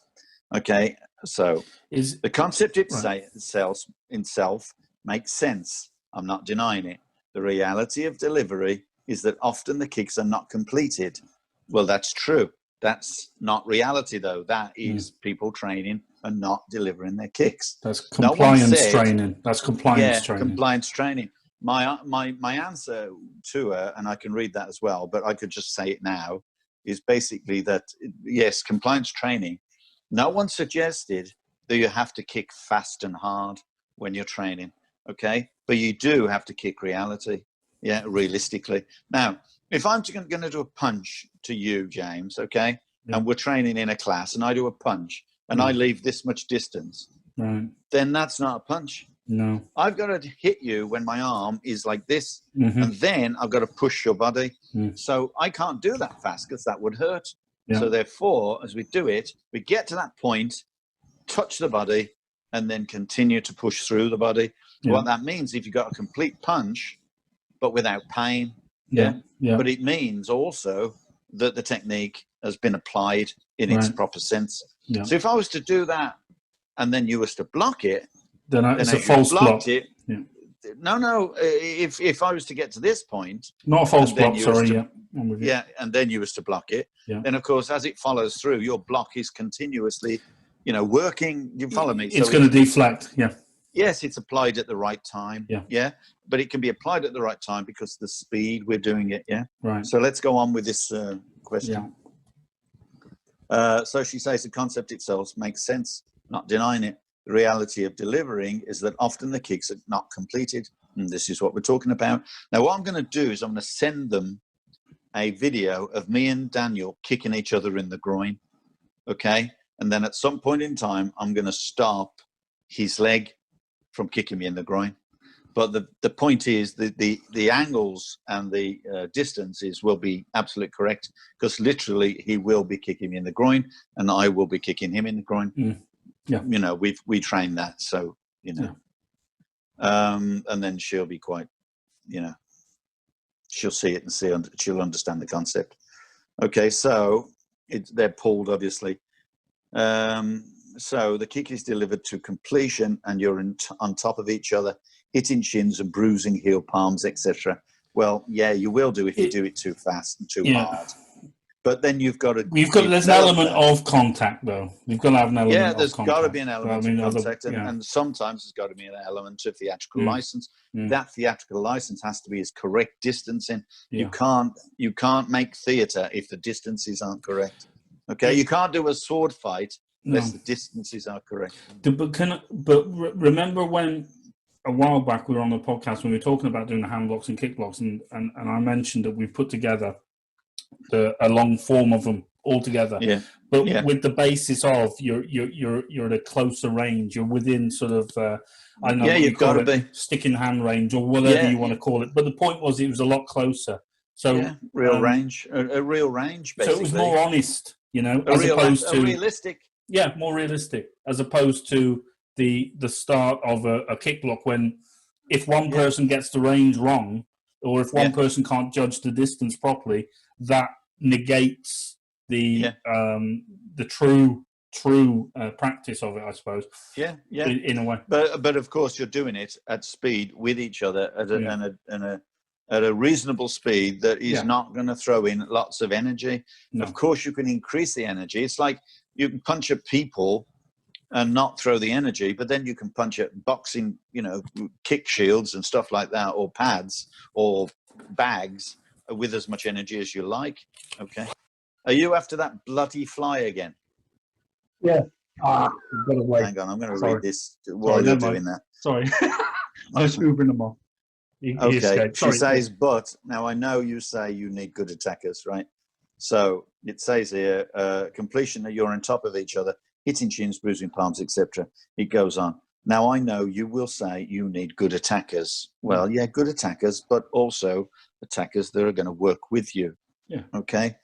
Speaker 2: Okay. So the concept itself makes sense. I'm not denying it. The reality of delivery is that often the kicks are not completed. Well, that's true. That's not reality, though. That is people training and not delivering their kicks.
Speaker 1: That's compliance training. That's compliance training.
Speaker 2: Compliance training. My answer to her, and I can read that as well, but I could just say it now, is basically that, yes, compliance training. No one suggested that you have to kick fast and hard when you're training, okay? But you do have to kick reality, realistically. Now, if I'm going to do a punch to you, James, okay, and we're training in a class and I do a punch and I leave this much distance, then that's not a punch.
Speaker 1: No.
Speaker 2: I've got to hit you when my arm is like this, and then I've got to push your body. So I can't do that fast because that would hurt. Yeah. So therefore, as we do it, we get to that point, touch the body, and then continue to push through the body. Yeah. What that means, if you've got a complete punch, but without pain, but it means also that the technique has been applied in its proper sense. Yeah. So if I was to do that, and then you was to block it,
Speaker 1: then it's a false block.
Speaker 2: No. If I was to get to this point,
Speaker 1: not a false block. Sorry.
Speaker 2: And then you was to block it. Yeah. Then of course, as it follows through, your block is continuously, working. You follow me?
Speaker 1: It's going to deflect. Yeah.
Speaker 2: Yes, it's applied at the right time.
Speaker 1: Yeah.
Speaker 2: Yeah. But it can be applied at the right time because the speed we're doing it. Yeah.
Speaker 1: Right.
Speaker 2: So let's go on with this question. Yeah. So she says the concept itself makes sense. Not denying it. The reality of delivering is that often the kicks are not completed. And this is what we're talking about. Now, what I'm going to do is I'm going to send them a video of me and Daniel kicking each other in the groin. Okay. And then at some point in time, I'm going to stop his leg from kicking me in the groin. But the point is the angles and the distances will be absolutely correct because literally he will be kicking me in the groin and I will be kicking him in the groin.
Speaker 1: Yeah.
Speaker 2: We train that. So, and then she'll be quite, she'll see it and she'll understand the concept. Okay. So they're pulled, obviously. So the kick is delivered to completion and you're on top of each other, hitting shins and bruising heel palms, etc. Well, yeah, you will do if you do it too fast and too hard. But then you've got to...
Speaker 1: There's an element of contact, though. You've got to have an element of contact.
Speaker 2: Yeah, there's got to be an element of contact. And sometimes there's got to be an element of theatrical license. That theatrical license has to be as correct distancing. Yeah. You can't make theatre if the distances aren't correct. Okay? You can't do a sword fight unless the distances are correct.
Speaker 1: But remember when a while back we were on the podcast when we were talking about doing the hand blocks and kick blocks, and I mentioned that we've put together a long form of them all together.
Speaker 2: Yeah.
Speaker 1: But
Speaker 2: Yeah.
Speaker 1: with the basis of you're at a closer range, you're within sort of I don't know
Speaker 2: Yeah,
Speaker 1: what you
Speaker 2: you've got
Speaker 1: call
Speaker 2: to
Speaker 1: it,
Speaker 2: be.
Speaker 1: stick in hand range or whatever
Speaker 2: Yeah,
Speaker 1: you want to call it. But the point was, it was a lot closer. So
Speaker 2: yeah, real range, a real range, basically.
Speaker 1: So it was more honest, you know,
Speaker 2: a
Speaker 1: as
Speaker 2: real,
Speaker 1: opposed
Speaker 2: a
Speaker 1: to
Speaker 2: realistic.
Speaker 1: Yeah, more realistic, as opposed to the start of a kick block when if one person gets the range wrong, or if one person can't judge the distance properly, that negates the true practice of it, I suppose.
Speaker 2: Yeah, yeah.
Speaker 1: In a way.
Speaker 2: But of course, you're doing it at speed with each other at a reasonable speed that is not going to throw in lots of energy.
Speaker 1: No.
Speaker 2: Of course, you can increase the energy. It's like you can punch at people and not throw the energy, but then you can punch at boxing, you know, kick shields and stuff like that, or pads or bags with as much energy as you like. Okay. Are you after that bloody fly again?
Speaker 1: Yeah. You've got to wait.
Speaker 2: Hang on, I'm going to read this while you're doing that.
Speaker 1: Sorry. I was hoovering them off.
Speaker 2: Okay. She says, but now I know you say you need good attackers, right? So it says here, completion that you're on top of each other, hitting chins, bruising palms, etc. It goes on. Now I know you will say you need good attackers. Well, yeah, good attackers, but also attackers that are going to work with you.
Speaker 1: Yeah.
Speaker 2: Okay.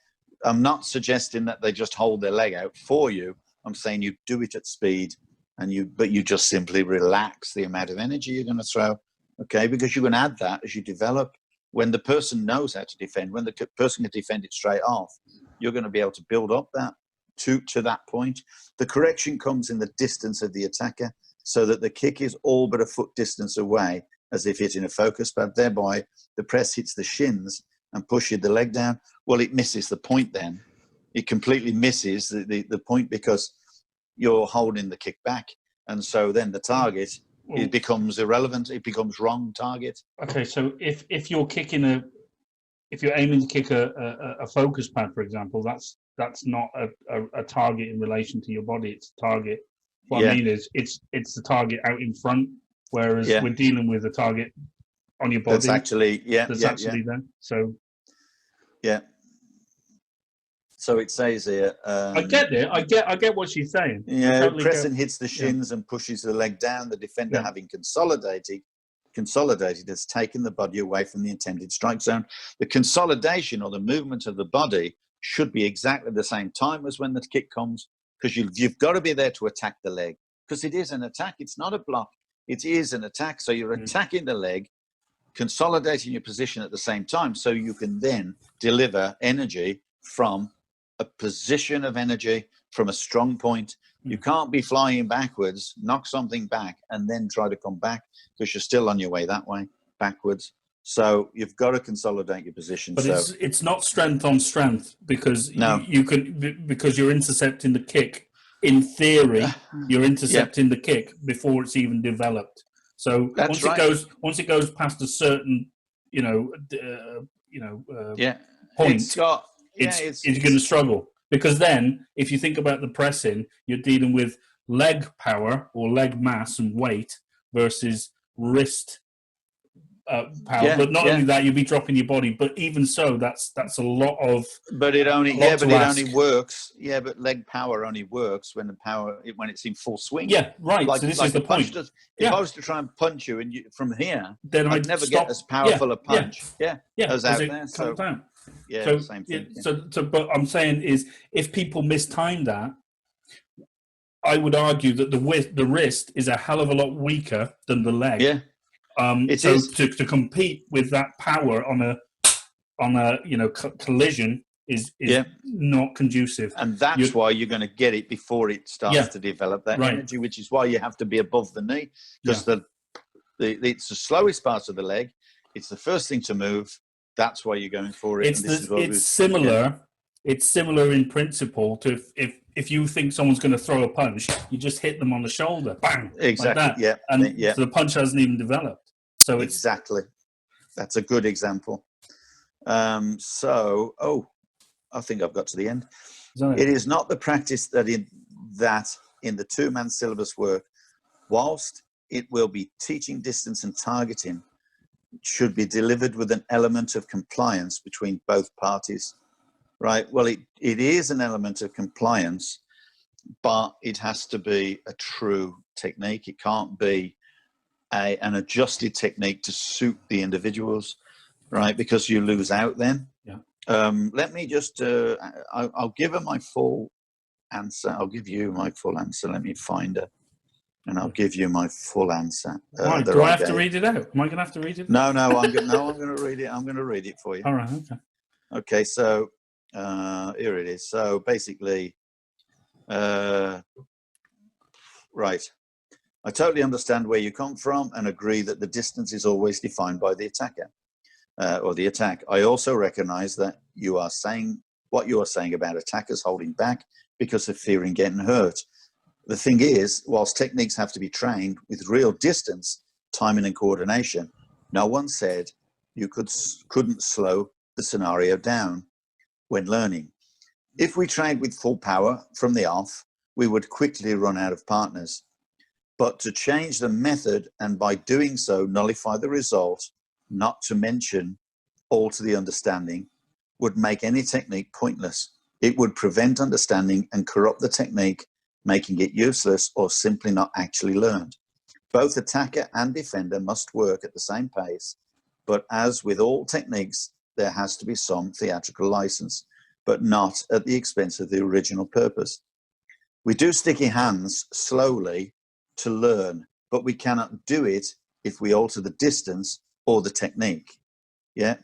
Speaker 2: I'm not suggesting that they just hold their leg out for you. I'm saying you do it at speed, but you just simply relax the amount of energy you're going to throw. Okay, because you can add that as you develop. When the person knows how to defend, when the person can defend it straight off, you're going to be able to build up that to that point. The correction comes in the distance of the attacker, so that the kick is all but a foot distance away, as if hitting a focus pad. Thereby, the press hits the shins and pushes the leg down. Well, it misses the point then. It completely misses the point because you're holding the kick back. And so then the target... it becomes irrelevant. It becomes wrong target.
Speaker 1: Okay, so if you're kicking if you're aiming to kick a focus pad, for example, that's not a target in relation to your body. It's a target. What I mean is, it's the target out in front, whereas we're dealing with a target on your body.
Speaker 2: That's actually
Speaker 1: there. So
Speaker 2: yeah. So it says here.
Speaker 1: I get it. I get what she's saying.
Speaker 2: Yeah,
Speaker 1: totally
Speaker 2: pressing hits the shins and pushes the leg down. The defender, having consolidated, has taken the body away from the intended strike zone. The consolidation or the movement of the body should be exactly the same time as when the kick comes, because you've got to be there to attack the leg, because it is an attack. It's not a block. It is an attack. So you're attacking the leg, consolidating your position at the same time, so you can then deliver energy from a position of energy, from a strong point. You can't be flying backwards, knock something back, and then try to come back, because you're still on your way that way, backwards. So you've got to consolidate your position.
Speaker 1: But it's not strength on strength, because because you're intercepting the kick. In theory, you're intercepting the kick before it's even developed. So once it goes past a certain, point, you're going to struggle, because then if you think about the pressing, you're dealing with leg power or leg mass and weight versus wrist power. But not only that, you'll be dropping your body. But even so, that's a lot of.
Speaker 2: But it only works. Yeah, but leg power only works when when it's in full swing.
Speaker 1: Yeah, right. So this is the point.
Speaker 2: If I was to try and punch you from here, then I'd never get as powerful a punch. As out there. So.
Speaker 1: Down.
Speaker 2: Yeah,
Speaker 1: so,
Speaker 2: same thing.
Speaker 1: So, but I'm saying is, if people mistime that, I would argue that the wrist is a hell of a lot weaker than the leg.
Speaker 2: Yeah,
Speaker 1: it is. To compete with that power on a collision is not conducive,
Speaker 2: and that's why you're going to get it before it starts to develop that energy, which is why you have to be above the knee, because it's the slowest part of the leg. It's the first thing to move. That's why you're going for it.
Speaker 1: It's similar. It's similar in principle to if you think someone's going to throw a punch, you just hit them on the shoulder, bang,
Speaker 2: exactly.
Speaker 1: Like that. So the punch hasn't even developed. So
Speaker 2: exactly, that's a good example. I think I've got to the end. It is not the practice that in the two-man syllabus work, whilst it will be teaching distance and targeting should be delivered with an element of compliance between both parties, right? Well, it is an element of compliance, but it has to be a true technique. It can't be an adjusted technique to suit the individuals, right? Because you lose out then.
Speaker 1: Yeah.
Speaker 2: Let me just, I'll give her my full answer. I'll give you my full answer. Let me find her. And I'll give you my full answer.
Speaker 1: Why? Do I have to read it out? Am I going to have to read it?
Speaker 2: No, I'm going to read it. I'm going to read it for you.
Speaker 1: All right. Okay.
Speaker 2: Okay. So here it is. So basically, right. I totally understand where you come from and agree that the distance is always defined by the attacker or the attack. I also recognize that you are saying what you are saying about attackers holding back because of fearing getting hurt. The thing is, whilst techniques have to be trained with real distance, timing and coordination, no one said you couldn't slow the scenario down when learning. If we trained with full power from the off, we would quickly run out of partners. But to change the method and by doing so nullify the result, not to mention alter the understanding, would make any technique pointless. It would prevent understanding and corrupt the technique, making it useless or simply not actually learned. Both attacker and defender must work at the same pace, but as with all techniques, there has to be some theatrical license, but not at the expense of the original purpose. We do sticky hands slowly to learn, but we cannot do it if we alter the distance or the technique. Yeah.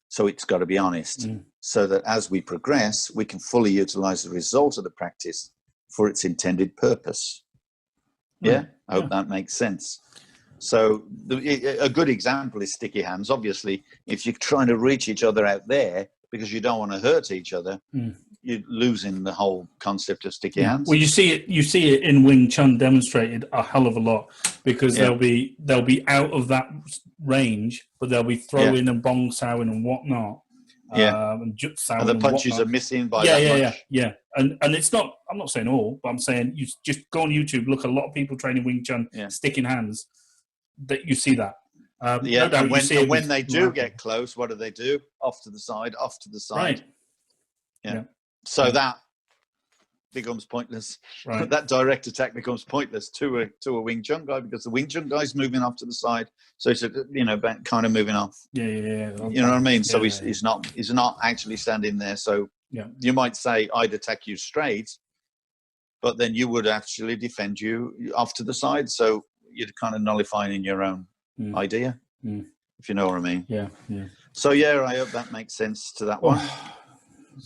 Speaker 2: So it's got to be honest, so that as we progress, we can fully utilize the result of the practice for its intended purpose. Yeah, I hope that makes sense. So a good example is sticky hands. Obviously, if you're trying to reach each other out there because you don't want to hurt each other, you're losing the whole concept of sticky hands.
Speaker 1: Well, you see it in Wing Chun demonstrated a hell of a lot, because they'll be out of that range, but they'll be throwing and bong sawing and whatnot. And jutsu
Speaker 2: and the punches are missing by
Speaker 1: yeah. And it's not. I'm not saying all, but I'm saying you just go on YouTube, look. A lot of people training Wing Chun, sticking hands. That you see that. No doubt
Speaker 2: and when they do get close, what do? Off to the side.
Speaker 1: Right.
Speaker 2: Yeah. So that becomes pointless.
Speaker 1: Right.
Speaker 2: That direct attack becomes pointless to a Wing Chun guy, because the Wing Chun guy's moving off to the side. So it's kind of moving off.
Speaker 1: Yeah.
Speaker 2: You know what I mean? So he's not actually standing there. So you might say I'd attack you straight, but then you would actually defend you off to the side. So you're kind of nullifying in your own idea, if you know what I mean.
Speaker 1: Yeah.
Speaker 2: So I hope that makes sense to that one.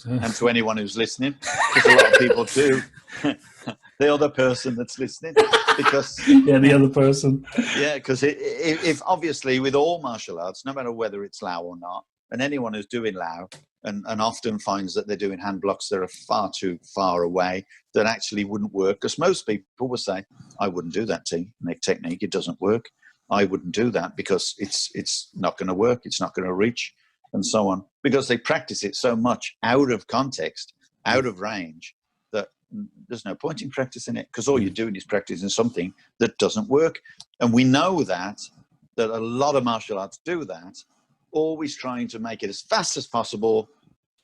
Speaker 2: And to anyone who's listening, because a lot of people do. The other person that's listening, because
Speaker 1: the other person.
Speaker 2: Yeah, because if obviously with all martial arts, no matter whether it's Lao or not, and anyone who's doing Lao and often finds that they're doing hand blocks that are far too far away, that actually wouldn't work. Because most people will say, "I wouldn't do that technique. It doesn't work. I wouldn't do that because it's not going to work. It's not going to reach." And so on, because they practice it so much out of context, out of range, that there's no point in practicing it, because all you're doing is practicing something that doesn't work. And we know that a lot of martial arts do that, always trying to make it as fast as possible,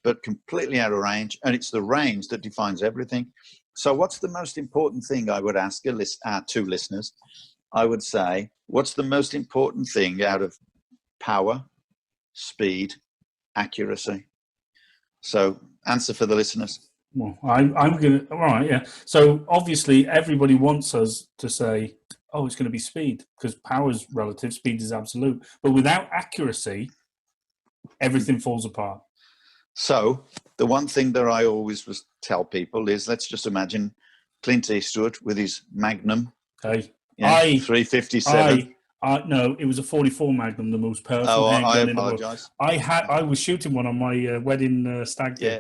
Speaker 2: but completely out of range. And it's the range that defines everything. So what's the most important thing, I would ask two listeners? I would say, what's the most important thing out of power, speed, accuracy? So answer for the listeners.
Speaker 1: Well, I'm going to, all right, yeah. So obviously everybody wants us to say, oh, it's going to be speed, because power is relative, speed is absolute. But without accuracy, everything falls apart. So
Speaker 2: the one thing that I always tell people is, let's just imagine Clint Eastwood with his Magnum.
Speaker 1: Okay.
Speaker 2: 357.
Speaker 1: No, it was a 44 Magnum, the most powerful handgun in the world. I was shooting one on my wedding stag do.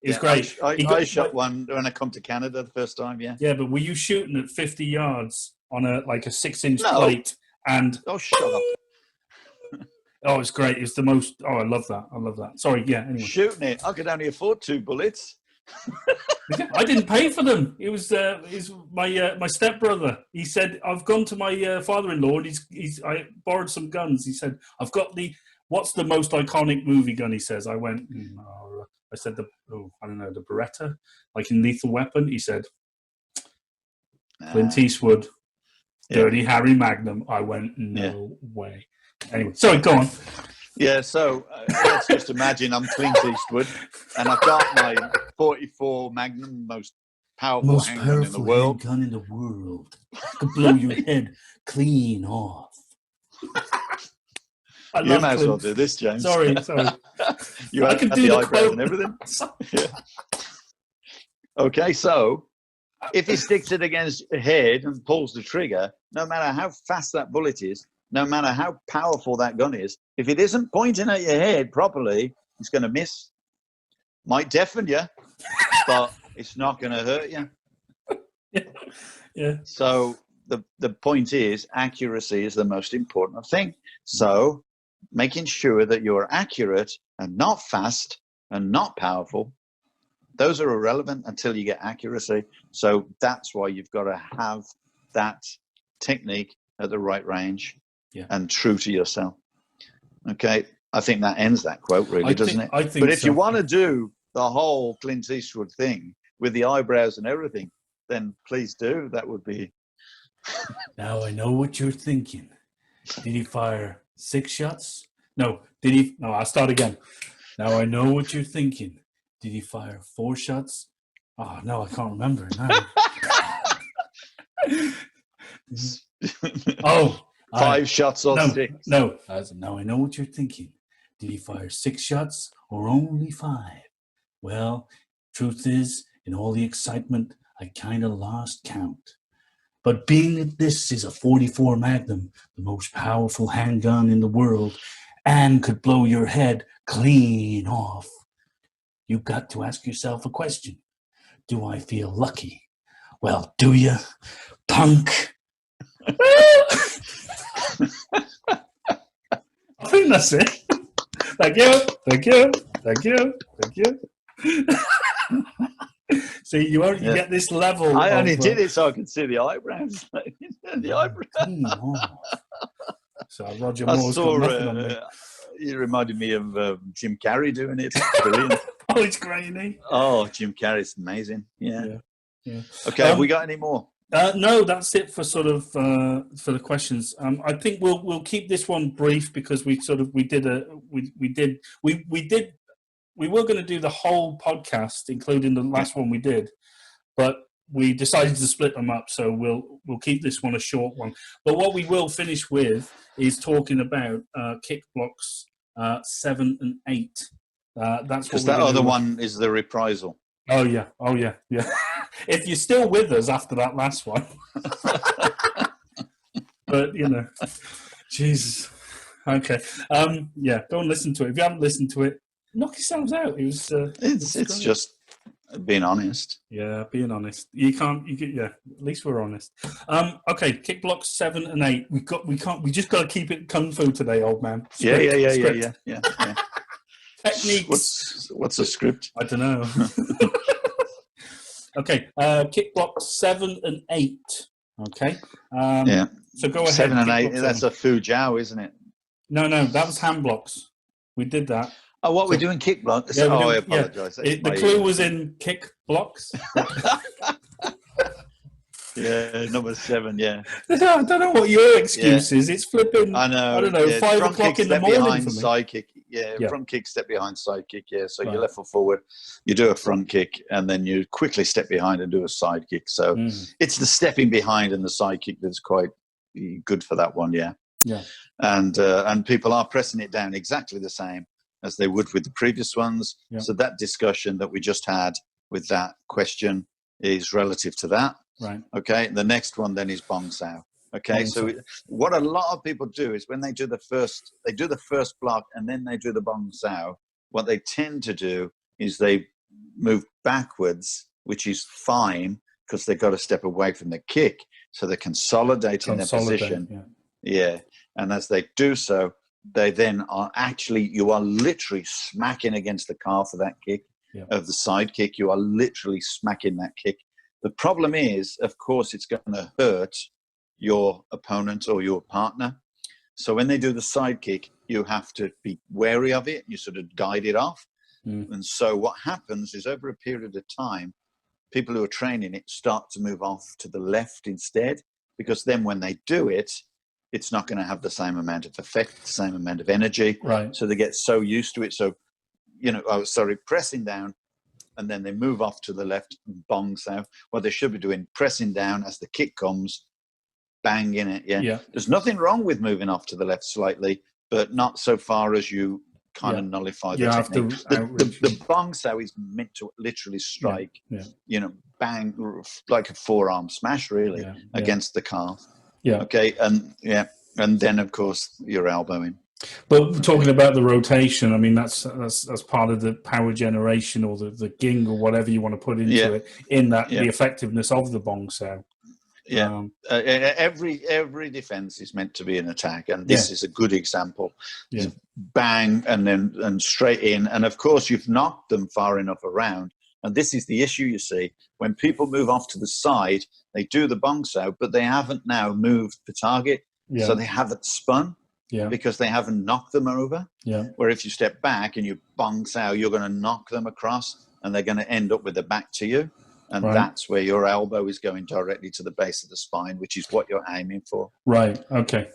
Speaker 1: It's great.
Speaker 2: I shot one when I come to Canada the first time. Yeah,
Speaker 1: but were you shooting at 50 yards on a 6-inch plate? And
Speaker 2: shut up.
Speaker 1: Oh, it's great. It's the most. Oh, I love that. Sorry. Yeah. Anyway.
Speaker 2: Shooting it, I could only afford 2 bullets.
Speaker 1: I didn't pay for them. It was my stepbrother. He said, "I've gone to my father-in-law and I borrowed some guns." He said, "I've got what's the most iconic movie gun?" He says. I went. I said the Beretta, like in Lethal Weapon. He said, Clint Eastwood, Dirty Harry Magnum. I went, no way. Anyway, sorry, go on.
Speaker 2: Yeah, so let's just imagine I'm Clint Eastwood, and I've got my 44 Magnum, most powerful handgun in the world.
Speaker 1: Gun in the world. Could blow your head clean off.
Speaker 2: You might as well do this, James.
Speaker 1: Sorry.
Speaker 2: I can do the eyebrows and everything. Yeah. Okay, so if he sticks it against your head and pulls the trigger, no matter how fast that bullet is, no matter how powerful that gun is, if it isn't pointing at your head properly, it's going to miss. Might deafen you, but it's not going to hurt you.
Speaker 1: Yeah.
Speaker 2: So the point is, accuracy is the most important thing. So making sure that you're accurate and not fast and not powerful, those are irrelevant until you get accuracy. So that's why you've got to have that technique at the right range.
Speaker 1: Yeah.
Speaker 2: And true to yourself. Okay, I think that ends that quote, really, doesn't it?
Speaker 1: I think
Speaker 2: but if
Speaker 1: so.
Speaker 2: you want to do the whole Clint Eastwood thing with the eyebrows and everything, then please do. That would be.
Speaker 1: Now I know what you're thinking. Did he fire 6 shots? No. Did he? No, I'll start again. Now I know what you're thinking. Did he fire 4 shots? Oh, no, I can't remember now.
Speaker 2: 5 shots or 6.
Speaker 1: No. Now I know what you're thinking. Did he fire 6 shots or only 5? Well, truth is, in all the excitement, I kind of lost count. But being that this is a 44 Magnum, the most powerful handgun in the world, and could blow your head clean off, you've got to ask yourself a question. Do I feel lucky? Well, do you, punk? I think that's it. Thank you. See, you get this level.
Speaker 2: I only did it so I could see the eyebrows. The eyebrows.
Speaker 1: So Roger Moore's got nothing on me.
Speaker 2: You reminded me of Jim Carrey doing it. Brilliant.
Speaker 1: Oh, it's grainy.
Speaker 2: Oh, Jim Carrey's amazing. Yeah. Okay, have we got any more?
Speaker 1: No, that's it for sort of for the questions. I think we'll keep this one brief because we were going to do the whole podcast, including the last one we did, but we decided to split them up. So we'll keep this one a short one. But what we will finish with is talking about kick blocks 7 and 8. That's
Speaker 2: because that other one is the reprisal.
Speaker 1: Oh yeah. If you're still with us after that last one, but Jesus. Okay. Go and listen to it. If you haven't listened to it, knock yourselves out. It was.
Speaker 2: It's just being honest.
Speaker 1: Yeah, being honest. You can't. At least we're honest. Okay. Kick blocks 7 and 8. We just got to keep it kung fu today, old man.
Speaker 2: Script. Yeah.
Speaker 1: Techniques.
Speaker 2: What's a script?
Speaker 1: I don't know. Okay, kick blocks 7 and 8. Okay. So go ahead.
Speaker 2: 7 and 8. That's a Fu Jiao, isn't it?
Speaker 1: No, that was hand blocks. We did that.
Speaker 2: Oh, what we're doing kick blocks? I apologise.
Speaker 1: The clue was in kick blocks.
Speaker 2: Yeah, number 7. Yeah.
Speaker 1: I don't know what your excuse is. It's flipping.
Speaker 2: I know.
Speaker 1: I don't know. 5 o'clock in the morning for me.
Speaker 2: Side kick. Yeah, front kick, step behind, side kick. Yeah, so you left foot forward, you do a front kick, and then you quickly step behind and do a side kick. So it's the stepping behind and the side kick that's quite good for that one. Yeah. And people are pressing it down exactly the same as they would with the previous ones. Yeah. So that discussion that we just had with that question is relative to that.
Speaker 1: Right.
Speaker 2: Okay. The next one then is Bong Sao. Okay. So what a lot of people do is when they do the first block and then they do the Bong Sao, what they tend to do is they move backwards, which is fine because they've got to step away from the kick. So they're consolidating their position. Yeah. And as they do so, they then are actually, you are literally smacking against the calf of that kick. of the side kick. You are literally smacking that kick. The problem is, of course, it's going to hurt your opponent or your partner. So when they do the side kick, you have to be wary of it. You sort of guide it off. And so what happens is over a period of time, people who are training it start to move off to the left instead, because then when they do it, it's not going to have the same amount of effect, the same amount of energy.
Speaker 1: Right.
Speaker 2: So they get so used to it. So, pressing down, and then they move off to the left, bongs out. What they should be doing, pressing down as the kick comes, bang in it. Yeah. There's nothing wrong with moving off to the left slightly, but not so far as you kind of nullify the technique. The bong sow is meant to literally strike, bang, like a forearm smash, really, against the calf.
Speaker 1: Yeah.
Speaker 2: Okay. And then of course you're elbowing.
Speaker 1: But talking about the rotation, I mean that's part of the power generation or the ging or whatever you want to put into it. In that the effectiveness of the bong sow.
Speaker 2: Yeah, every defense is meant to be an attack, and this is a good example.
Speaker 1: Yeah.
Speaker 2: Bang, and straight in, and of course you've knocked them far enough around. And this is the issue, you see, when people move off to the side, they do the bong sow, but they haven't now moved the target, so they haven't spun because they haven't knocked them over.
Speaker 1: Yeah.
Speaker 2: Where if you step back and you bong sow, you're going to knock them across, and they're going to end up with their back to you. And that's where your elbow is going directly to the base of the spine, which is what you're aiming for.
Speaker 1: Right. Okay.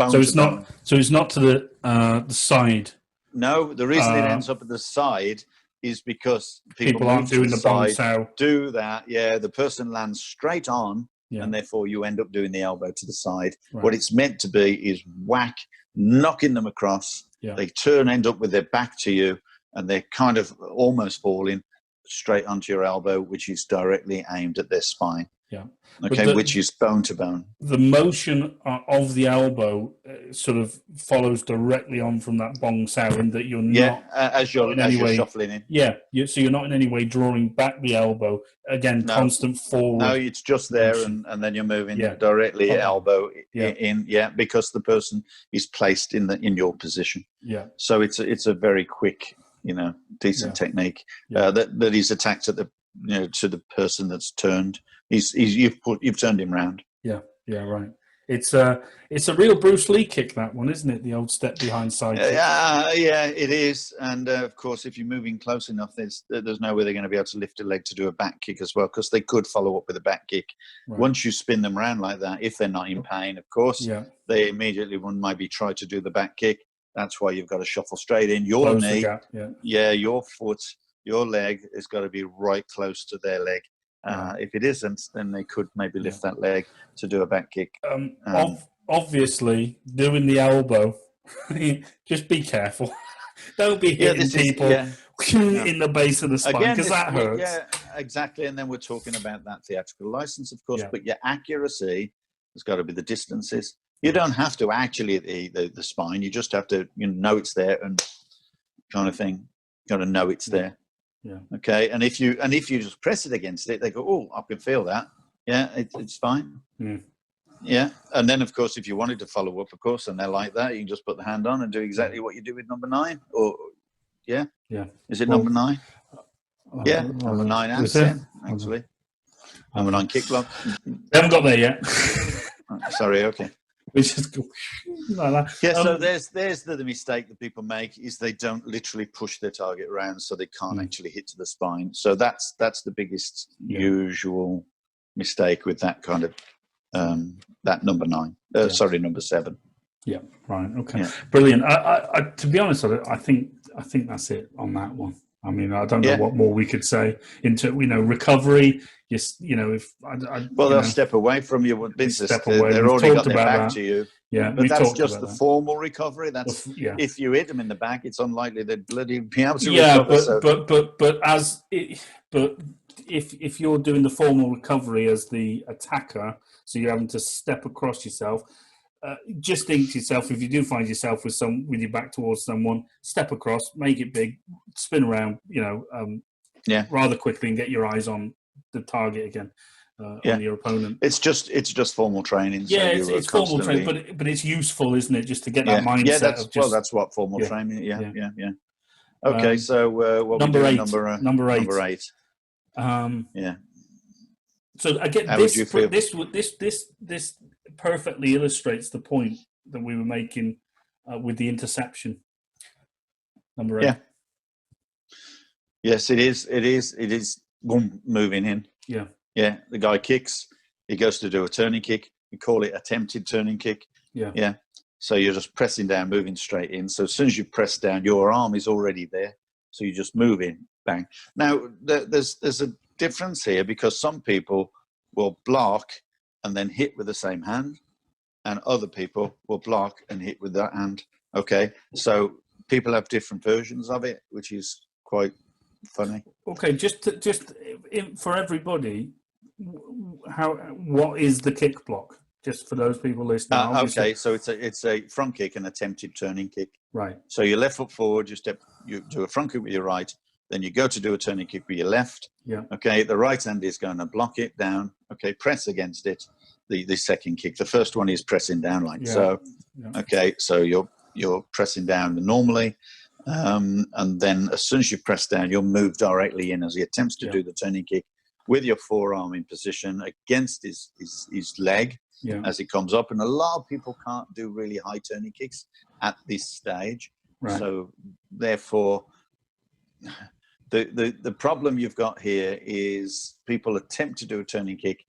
Speaker 2: So
Speaker 1: it's not. So it's not to the side.
Speaker 2: No, the reason it ends up at the side is because people
Speaker 1: aren't doing the bong sow.
Speaker 2: Do that. Yeah, the person lands straight on, and therefore you end up doing the elbow to the side.
Speaker 1: Right.
Speaker 2: What it's meant to be is whack, knocking them across.
Speaker 1: Yeah.
Speaker 2: They end up with their back to you, and they're kind of almost falling straight onto your elbow, which is directly aimed at their spine.
Speaker 1: Yeah.
Speaker 2: Okay, which is bone to bone.
Speaker 1: The motion of the elbow sort of follows directly on from that bong sow, in that you're not
Speaker 2: as you're shuffling in.
Speaker 1: Yeah, so you're not in any way drawing back the elbow. Again, constant forward.
Speaker 2: No, it's just there, and then you're moving directly elbow in. Yeah, because the person is placed in your position.
Speaker 1: Yeah.
Speaker 2: So it's a very quick, decent technique that he's attacked at the to the person that's turned. You've turned him round.
Speaker 1: Yeah, right. It's a real Bruce Lee kick, that one, isn't it? The old step behind side kick.
Speaker 2: Yeah, it is. And of course, if you're moving close enough, there's no way they're going to be able to lift a leg to do a back kick as well, because they could follow up with a back kick. Right. Once you spin them around like that, if they're not in pain, of course, they immediately maybe try to do the back kick. That's why you've got to shuffle straight in. Your
Speaker 1: Close
Speaker 2: knee,
Speaker 1: the gap,
Speaker 2: your foot, your leg has got to be right close to their leg. If it isn't, then they could maybe lift that leg to do a back kick.
Speaker 1: Obviously, doing the elbow, just be careful. Don't be hitting people in the base of the spine, because that hurts.
Speaker 2: Yeah, exactly. And then we're talking about that theatrical license, of course, but your accuracy has got to be the distances. You don't have to actually hit the spine. You just have to know it's there and kind of thing. You got to know it's there.
Speaker 1: Yeah.
Speaker 2: Okay. And if you just press it against it, they go, "Oh, I can feel that." Yeah, it's fine. Yeah. And then, of course, if you wanted to follow up, of course, and they're like that, you can just put the hand on and do exactly what you do with number 9. Or is it number 9? Yeah, number 9 and 10 actually. Number 9 kick block.
Speaker 1: We haven't got there yet.
Speaker 2: Sorry. Okay.
Speaker 1: We just go like that.
Speaker 2: Yeah, so there's the mistake that people make, is they don't literally push their target around, so they can't actually hit to the spine. So that's the biggest usual mistake with that kind of that number 9. Sorry, number 7.
Speaker 1: Yeah. Right. Okay. Brilliant. I to be honest, I think that's it on that one. I mean, I don't know what more we could say into recovery. If
Speaker 2: they'll step away from you.
Speaker 1: Step away.
Speaker 2: They're already got their back to you.
Speaker 1: Yeah,
Speaker 2: but that's just the formal recovery. That's if you hit them in the back, it's unlikely they'd bloody be able to recover.
Speaker 1: But if you're doing the formal recovery as the attacker, so you're having to step across yourself. Just think to yourself, if you do find yourself with your back towards someone, step across, make it big, spin around, rather quickly, and get your eyes on the target again, on your opponent.
Speaker 2: It's just formal training.
Speaker 1: Yeah, so it's formal training, but it's useful, isn't it, just to get that mindset?
Speaker 2: That's what formal training. Yeah. Okay, so what
Speaker 1: number
Speaker 2: we doing?
Speaker 1: 8.
Speaker 2: Number 8.
Speaker 1: Number 8.
Speaker 2: Yeah.
Speaker 1: So again,
Speaker 2: How would you feel?
Speaker 1: this perfectly illustrates the point that we were making with the interception. Number 8.
Speaker 2: Yeah. Yes, it is. It is. Boom, moving in.
Speaker 1: Yeah.
Speaker 2: Yeah. The guy kicks. He goes to do a turning kick. We call it attempted turning kick.
Speaker 1: Yeah.
Speaker 2: Yeah. So you're just pressing down, moving straight in. So as soon as you press down, your arm is already there. So you just move in, bang. Now there's a difference here because some people will block and then hit with the same hand, and other people will block and hit with that hand. Okay. So people have different versions of it, which is quite funny.
Speaker 1: Okay, just for everybody, what is the kick block? Just for those people listening.
Speaker 2: Okay, so it's a front kick, an attempted turning kick.
Speaker 1: Right.
Speaker 2: So your left foot forward, you do a front kick with your right, then you go to do a turning kick with your left.
Speaker 1: Yeah.
Speaker 2: Okay, the right hand is going to block it down. Okay, press against it. The second kick. The first one is pressing down like so. Yeah. Okay, so you're pressing down normally. And then as soon as you press down, you'll move directly in as he attempts to do the turning kick with your forearm in position against his leg as he comes up. And a lot of people can't do really high turning kicks at this stage. Right. So therefore, the problem you've got here is people attempt to do a turning kick.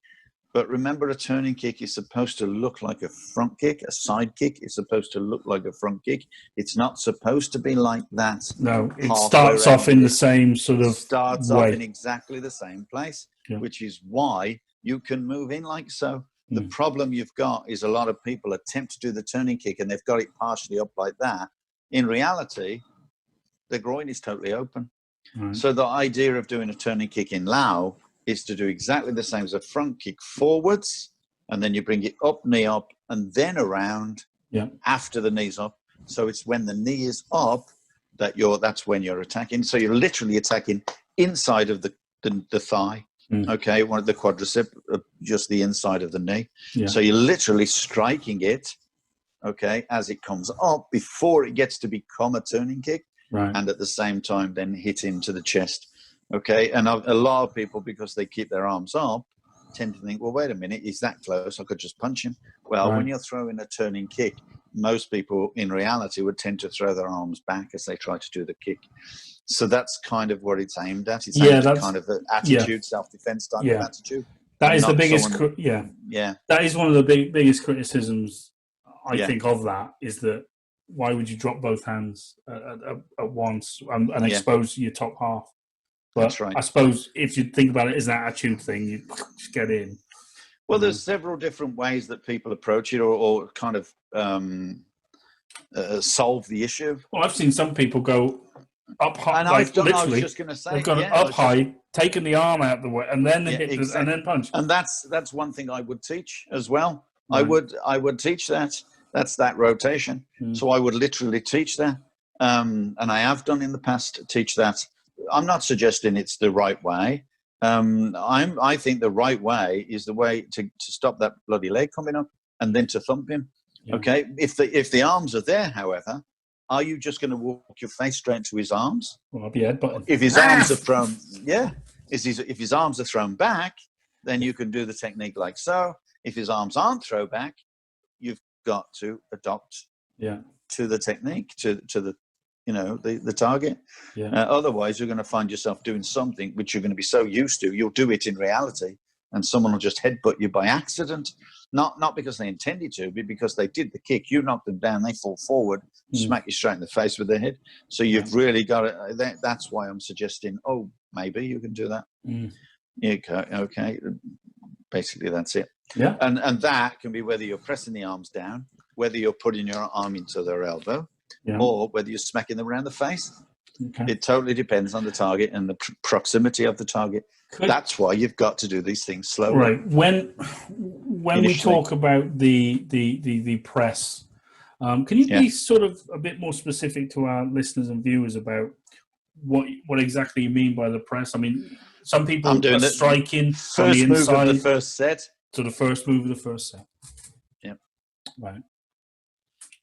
Speaker 2: But remember, a turning kick is supposed to look like a front kick. A side kick is supposed to look like a front kick. It's not supposed to be like that.
Speaker 1: No, it starts off in the same sort of
Speaker 2: starts
Speaker 1: way.
Speaker 2: Off in exactly the same place, which is why you can move in like so. The problem you've got is a lot of people attempt to do the turning kick and they've got it partially up like that. In reality, the groin is totally open. Right. So the idea of doing a turning kick in Lao is to do exactly the same as a front kick forwards, and then you bring it up, knee up, and then around after the knee's up. So it's when the knee is up that's when you're attacking. So you're literally attacking inside of the thigh, okay, one of the quadricep, just the inside of the knee. Yeah. So you're literally striking it, okay, as it comes up before it gets to become a turning kick, and at the same time then hit into the chest. Okay, and a lot of people, because they keep their arms up, tend to think, well, wait a minute, he's that close, I could just punch him. Well, when you're throwing a turning kick, most people in reality would tend to throw their arms back as they try to do the kick. So that's kind of what it's aimed at. It's aimed at kind of the attitude, self-defense type of attitude.
Speaker 1: That is the biggest, that is one of the biggest criticisms, I think, of that, is that why would you drop both hands at once and expose your top half? But that's right. I suppose if you think about it as an attitude thing, you just get in.
Speaker 2: Well, there's several different ways that people approach it or kind of solve the issue.
Speaker 1: Well, I've seen some people go up high,
Speaker 2: and
Speaker 1: like literally.
Speaker 2: I was just going to say,
Speaker 1: they've gone up high, taken the arm out the way, and then hit and then punch.
Speaker 2: And that's one thing I would teach as well. Right. I would teach that. That's that rotation. So I would literally teach that, and I have done in the past teach that. I'm not suggesting it's the right way. I think the right way is the way to stop that bloody leg coming up and then to thump him. Yeah. Okay. If the arms are there, however, are you just going to walk your face straight into his arms?
Speaker 1: Well, I'll be headbutting.
Speaker 2: If his arms are thrown, if his arms are thrown back, then you can do the technique like so. If his arms aren't thrown back, you've got to adopt to the technique to the the target. Yeah. Otherwise, you're going to find yourself doing something which you're going to be so used to, you'll do it in reality, and someone will just headbutt you by accident. Not because they intended to, but because they did the kick. You knock them down, they fall forward, smack you straight in the face with their head. So you've really got it. That's why I'm suggesting, maybe you can do that. Okay. Basically, that's it.
Speaker 1: Yeah.
Speaker 2: And that can be whether you're pressing the arms down, whether you're putting your arm into their elbow, or whether you're smacking them around the face. Okay. It totally depends on the target and the proximity of the target. That's why you've got to do these things slowly.
Speaker 1: Right. When we talk about the press, can you be sort of a bit more specific to our listeners and viewers about what exactly you mean by the press? I mean, some people are striking from the inside.
Speaker 2: First move of the first set.
Speaker 1: So the first move of the first set.
Speaker 2: Yeah.
Speaker 1: Right.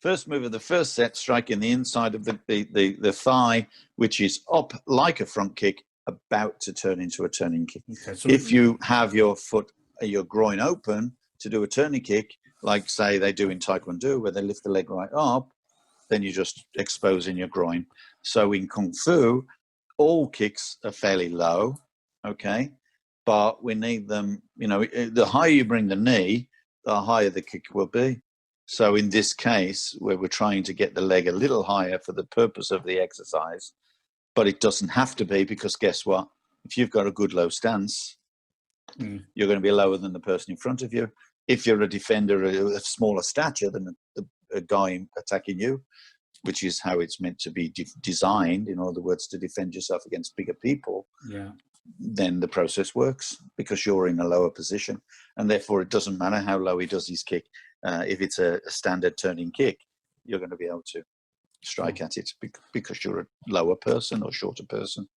Speaker 2: First move of the first set, striking the inside of the thigh, which is up like a front kick, about to turn into a turning kick.
Speaker 1: Okay, so
Speaker 2: if you have your groin open to do a turning kick, like say they do in Taekwondo, where they lift the leg right up, then you're just exposing your groin. So in Kung Fu, all kicks are fairly low, okay? But we need them, the higher you bring the knee, the higher the kick will be. So in this case, where we're trying to get the leg a little higher for the purpose of the exercise, but it doesn't have to be, because guess what? If you've got a good low stance, you're going to be lower than the person in front of you. If you're a defender of smaller stature than a guy attacking you, which is how it's meant to be designed, in other words, to defend yourself against bigger people, then the process works, because you're in a lower position. And therefore, it doesn't matter how low he does his kick. If it's a standard turning kick, you're going to be able to strike at it because you're a lower person or shorter person.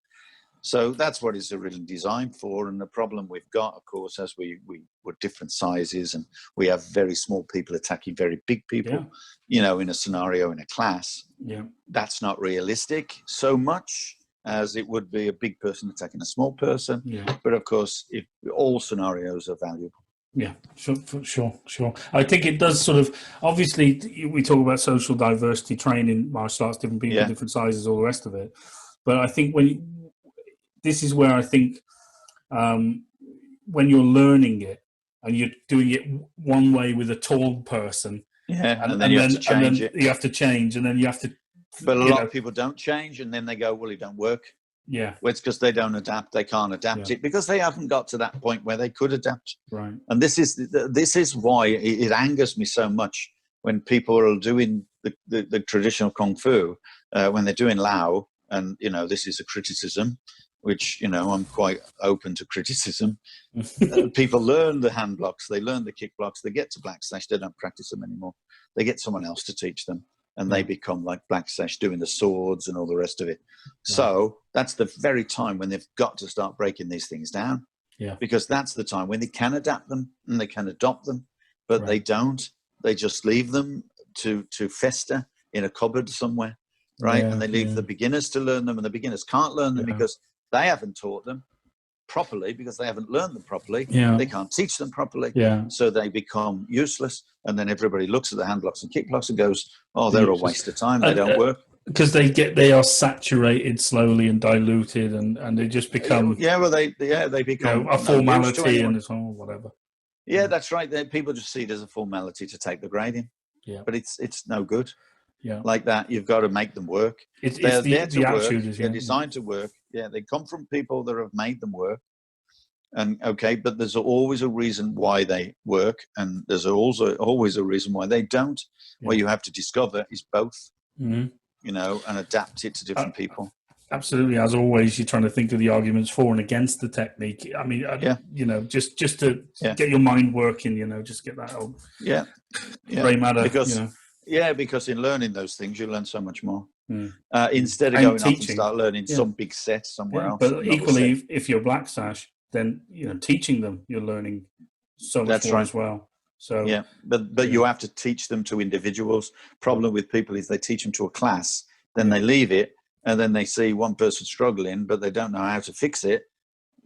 Speaker 2: So that's what it's really designed for. And the problem we've got, of course, as we're different sizes and we have very small people attacking very big people, in a scenario, in a class, that's not realistic so much as it would be a big person attacking a small person. But of course, all scenarios are valuable.
Speaker 1: Yeah, sure. I think it does sort of, obviously, we talk about social diversity training, martial arts, different people, different sizes, all the rest of it. But I think this is where I think when you're learning it and you're doing it one way with a tall person,
Speaker 2: and then you have to change it.
Speaker 1: You have to change, and then you have to.
Speaker 2: But a lot of people don't change, and then they go, well, it don't work.
Speaker 1: Yeah.
Speaker 2: Well, it's because they don't adapt. They can't adapt it because they haven't got to that point where they could adapt.
Speaker 1: Right.
Speaker 2: And this is why it angers me so much when people are doing the traditional Kung Fu, when they're doing Lao, and, this is a criticism, which, I'm quite open to criticism. People learn the hand blocks, they learn the kick blocks, they get to black slash, they don't practice them anymore. They get someone else to teach them. And they become like black slash, doing the swords and all the rest of it. So that's the very time when they've got to start breaking these things down.
Speaker 1: Yeah.
Speaker 2: Because that's the time when they can adapt them and they can adopt them, but they don't. They just leave them to fester in a cupboard somewhere, right? And they leave the beginners to learn them, and the beginners can't learn them because they haven't taught them properly, because they haven't learned them properly. They can't teach them properly. So they become useless. And then everybody looks at the hand blocks and kick blocks and goes, oh, they're a waste of time. They don't work.
Speaker 1: Because they are saturated slowly and diluted, and they just become
Speaker 2: they become
Speaker 1: a formality and it's all whatever.
Speaker 2: Yeah, that's right. People just see it as a formality to take the grading. Yeah, but it's no good.
Speaker 1: Yeah,
Speaker 2: like that, you've got to make them work.
Speaker 1: They're there to work.
Speaker 2: They're designed to work. Yeah, they come from people that have made them work. And but there's always a reason why they work, and there's also always a reason why they don't. What you have to discover is both, and adapt it to different people.
Speaker 1: Absolutely. As always, you're trying to think of the arguments for and against the technique. I mean, just to get your mind working, just get that old grey matter.
Speaker 2: Because in learning those things, you learn so much more. Instead of going off and start learning some big set somewhere else.
Speaker 1: But equally, if you're black sash, then teaching them, you're learning so much more as well. So
Speaker 2: but you have to teach them to individuals. Problem with people is they teach them to a class, then they leave it, and then they see one person struggling, but they don't know how to fix it.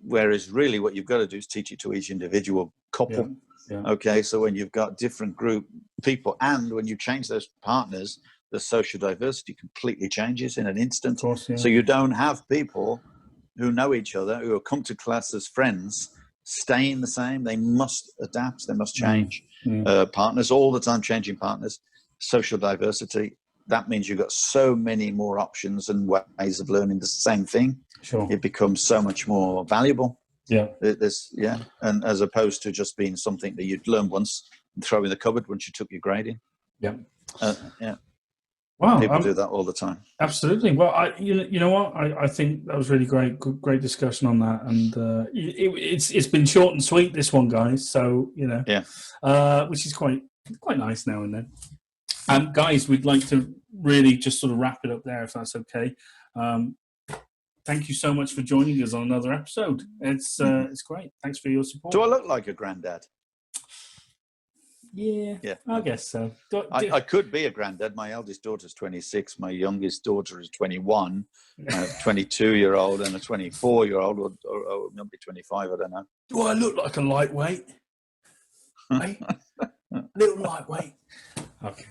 Speaker 2: Whereas really, what you've got to do is teach it to each individual couple. Okay, so when you've got different group people, and when you change those partners, the social diversity completely changes in an instant.
Speaker 1: Of course,
Speaker 2: So you don't have people who know each other, who have come to class as friends, staying the same. They must adapt. They must change. Partners all the time, changing partners. Social diversity. That means you've got so many more options and ways of learning the same thing.
Speaker 1: Sure.
Speaker 2: It becomes so much more valuable.
Speaker 1: Yeah.
Speaker 2: And as opposed to just being something that you'd learn once and throw in the cupboard once you took your grading.
Speaker 1: Yeah.
Speaker 2: Wow, people do that all the time.
Speaker 1: Absolutely. Well, you know what? I think that was really great discussion on that, and it's been short and sweet, this one, guys. So which is quite nice now and then. Guys, we'd like to really just sort of wrap it up there, if that's okay. Thank you so much for joining us on another episode. It's great. Thanks for your support.
Speaker 2: Do I look like a granddad?
Speaker 1: Yeah, I guess so.
Speaker 2: I could be a granddad. My eldest daughter's 26. My youngest daughter is 21. A 22-year-old and a 24-year-old, or maybe 25. I don't know.
Speaker 1: Do I look like a lightweight? Hey? Little lightweight. Okay.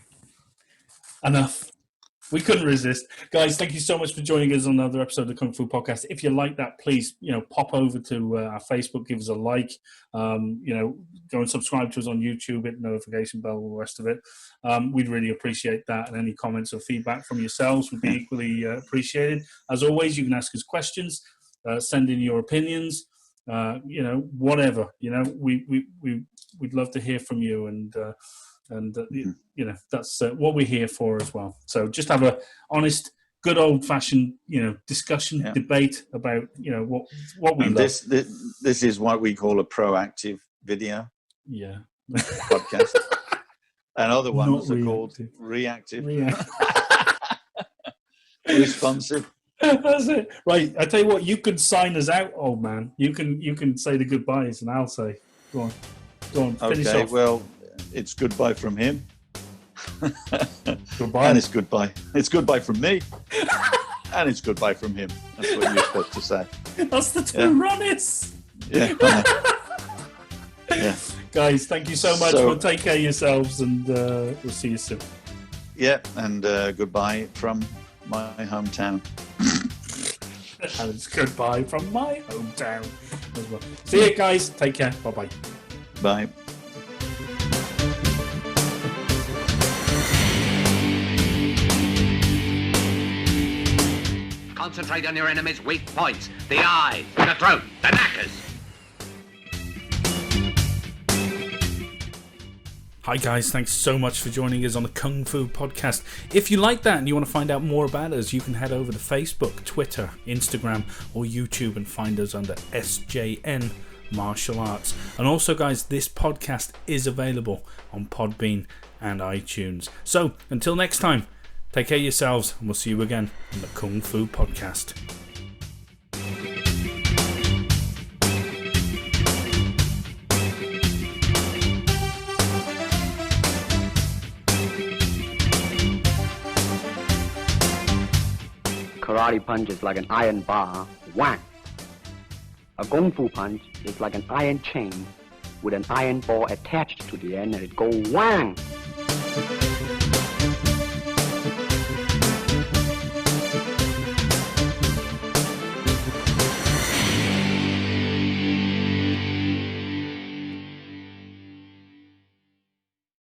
Speaker 1: Enough. We couldn't resist. Guys, thank you so much for joining us on another episode of the Kung Fu Podcast. If you like that, please, pop over to our Facebook, give us a like, go and subscribe to us on YouTube, hit the notification bell, all the rest of it. We'd really appreciate that, and any comments or feedback from yourselves would be equally appreciated. As always, you can ask us questions, send in your opinions, whatever. We'd love to hear from you, and that's what we're here for as well. So just have a honest, good old-fashioned, discussion, debate about, what we love.
Speaker 2: This is what we call a proactive video podcast. And other ones are called reactive. Responsive.
Speaker 1: That's it. Right, I tell you what, you can sign us out, old man. You can say the goodbyes, and I'll say, go on, finish off.
Speaker 2: Okay, well, it's goodbye from him.
Speaker 1: Goodbye.
Speaker 2: And it's goodbye. It's goodbye from me. And it's goodbye from him. That's what you're supposed to say.
Speaker 1: That's the two Ronnies.
Speaker 2: Yeah. Yeah.
Speaker 1: Guys, thank you so much. Well, take care of yourselves, and we'll see you soon.
Speaker 2: Yeah, and goodbye from my hometown.
Speaker 1: And it's goodbye from my hometown as well. See you guys. Take care. Bye-bye.
Speaker 2: Bye.
Speaker 12: Concentrate on your enemy's weak points. The eyes, the throat, the knackers.
Speaker 1: Hi guys, thanks so much for joining us on the Kung Fu Podcast. If you like that and you want to find out more about us, you can head over to Facebook, Twitter, Instagram or YouTube and find us under SJN Martial Arts. And also guys, this podcast is available on Podbean and iTunes. So until next time, take care of yourselves and we'll see you again on the Kung Fu Podcast.
Speaker 13: Karate punch is like an iron bar, whack. A Kung Fu punch is like an iron chain with an iron ball attached to the end and it go whang.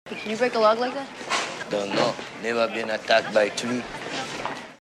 Speaker 4: Can you break a log like that?
Speaker 3: Don't know. Never been attacked by a tree.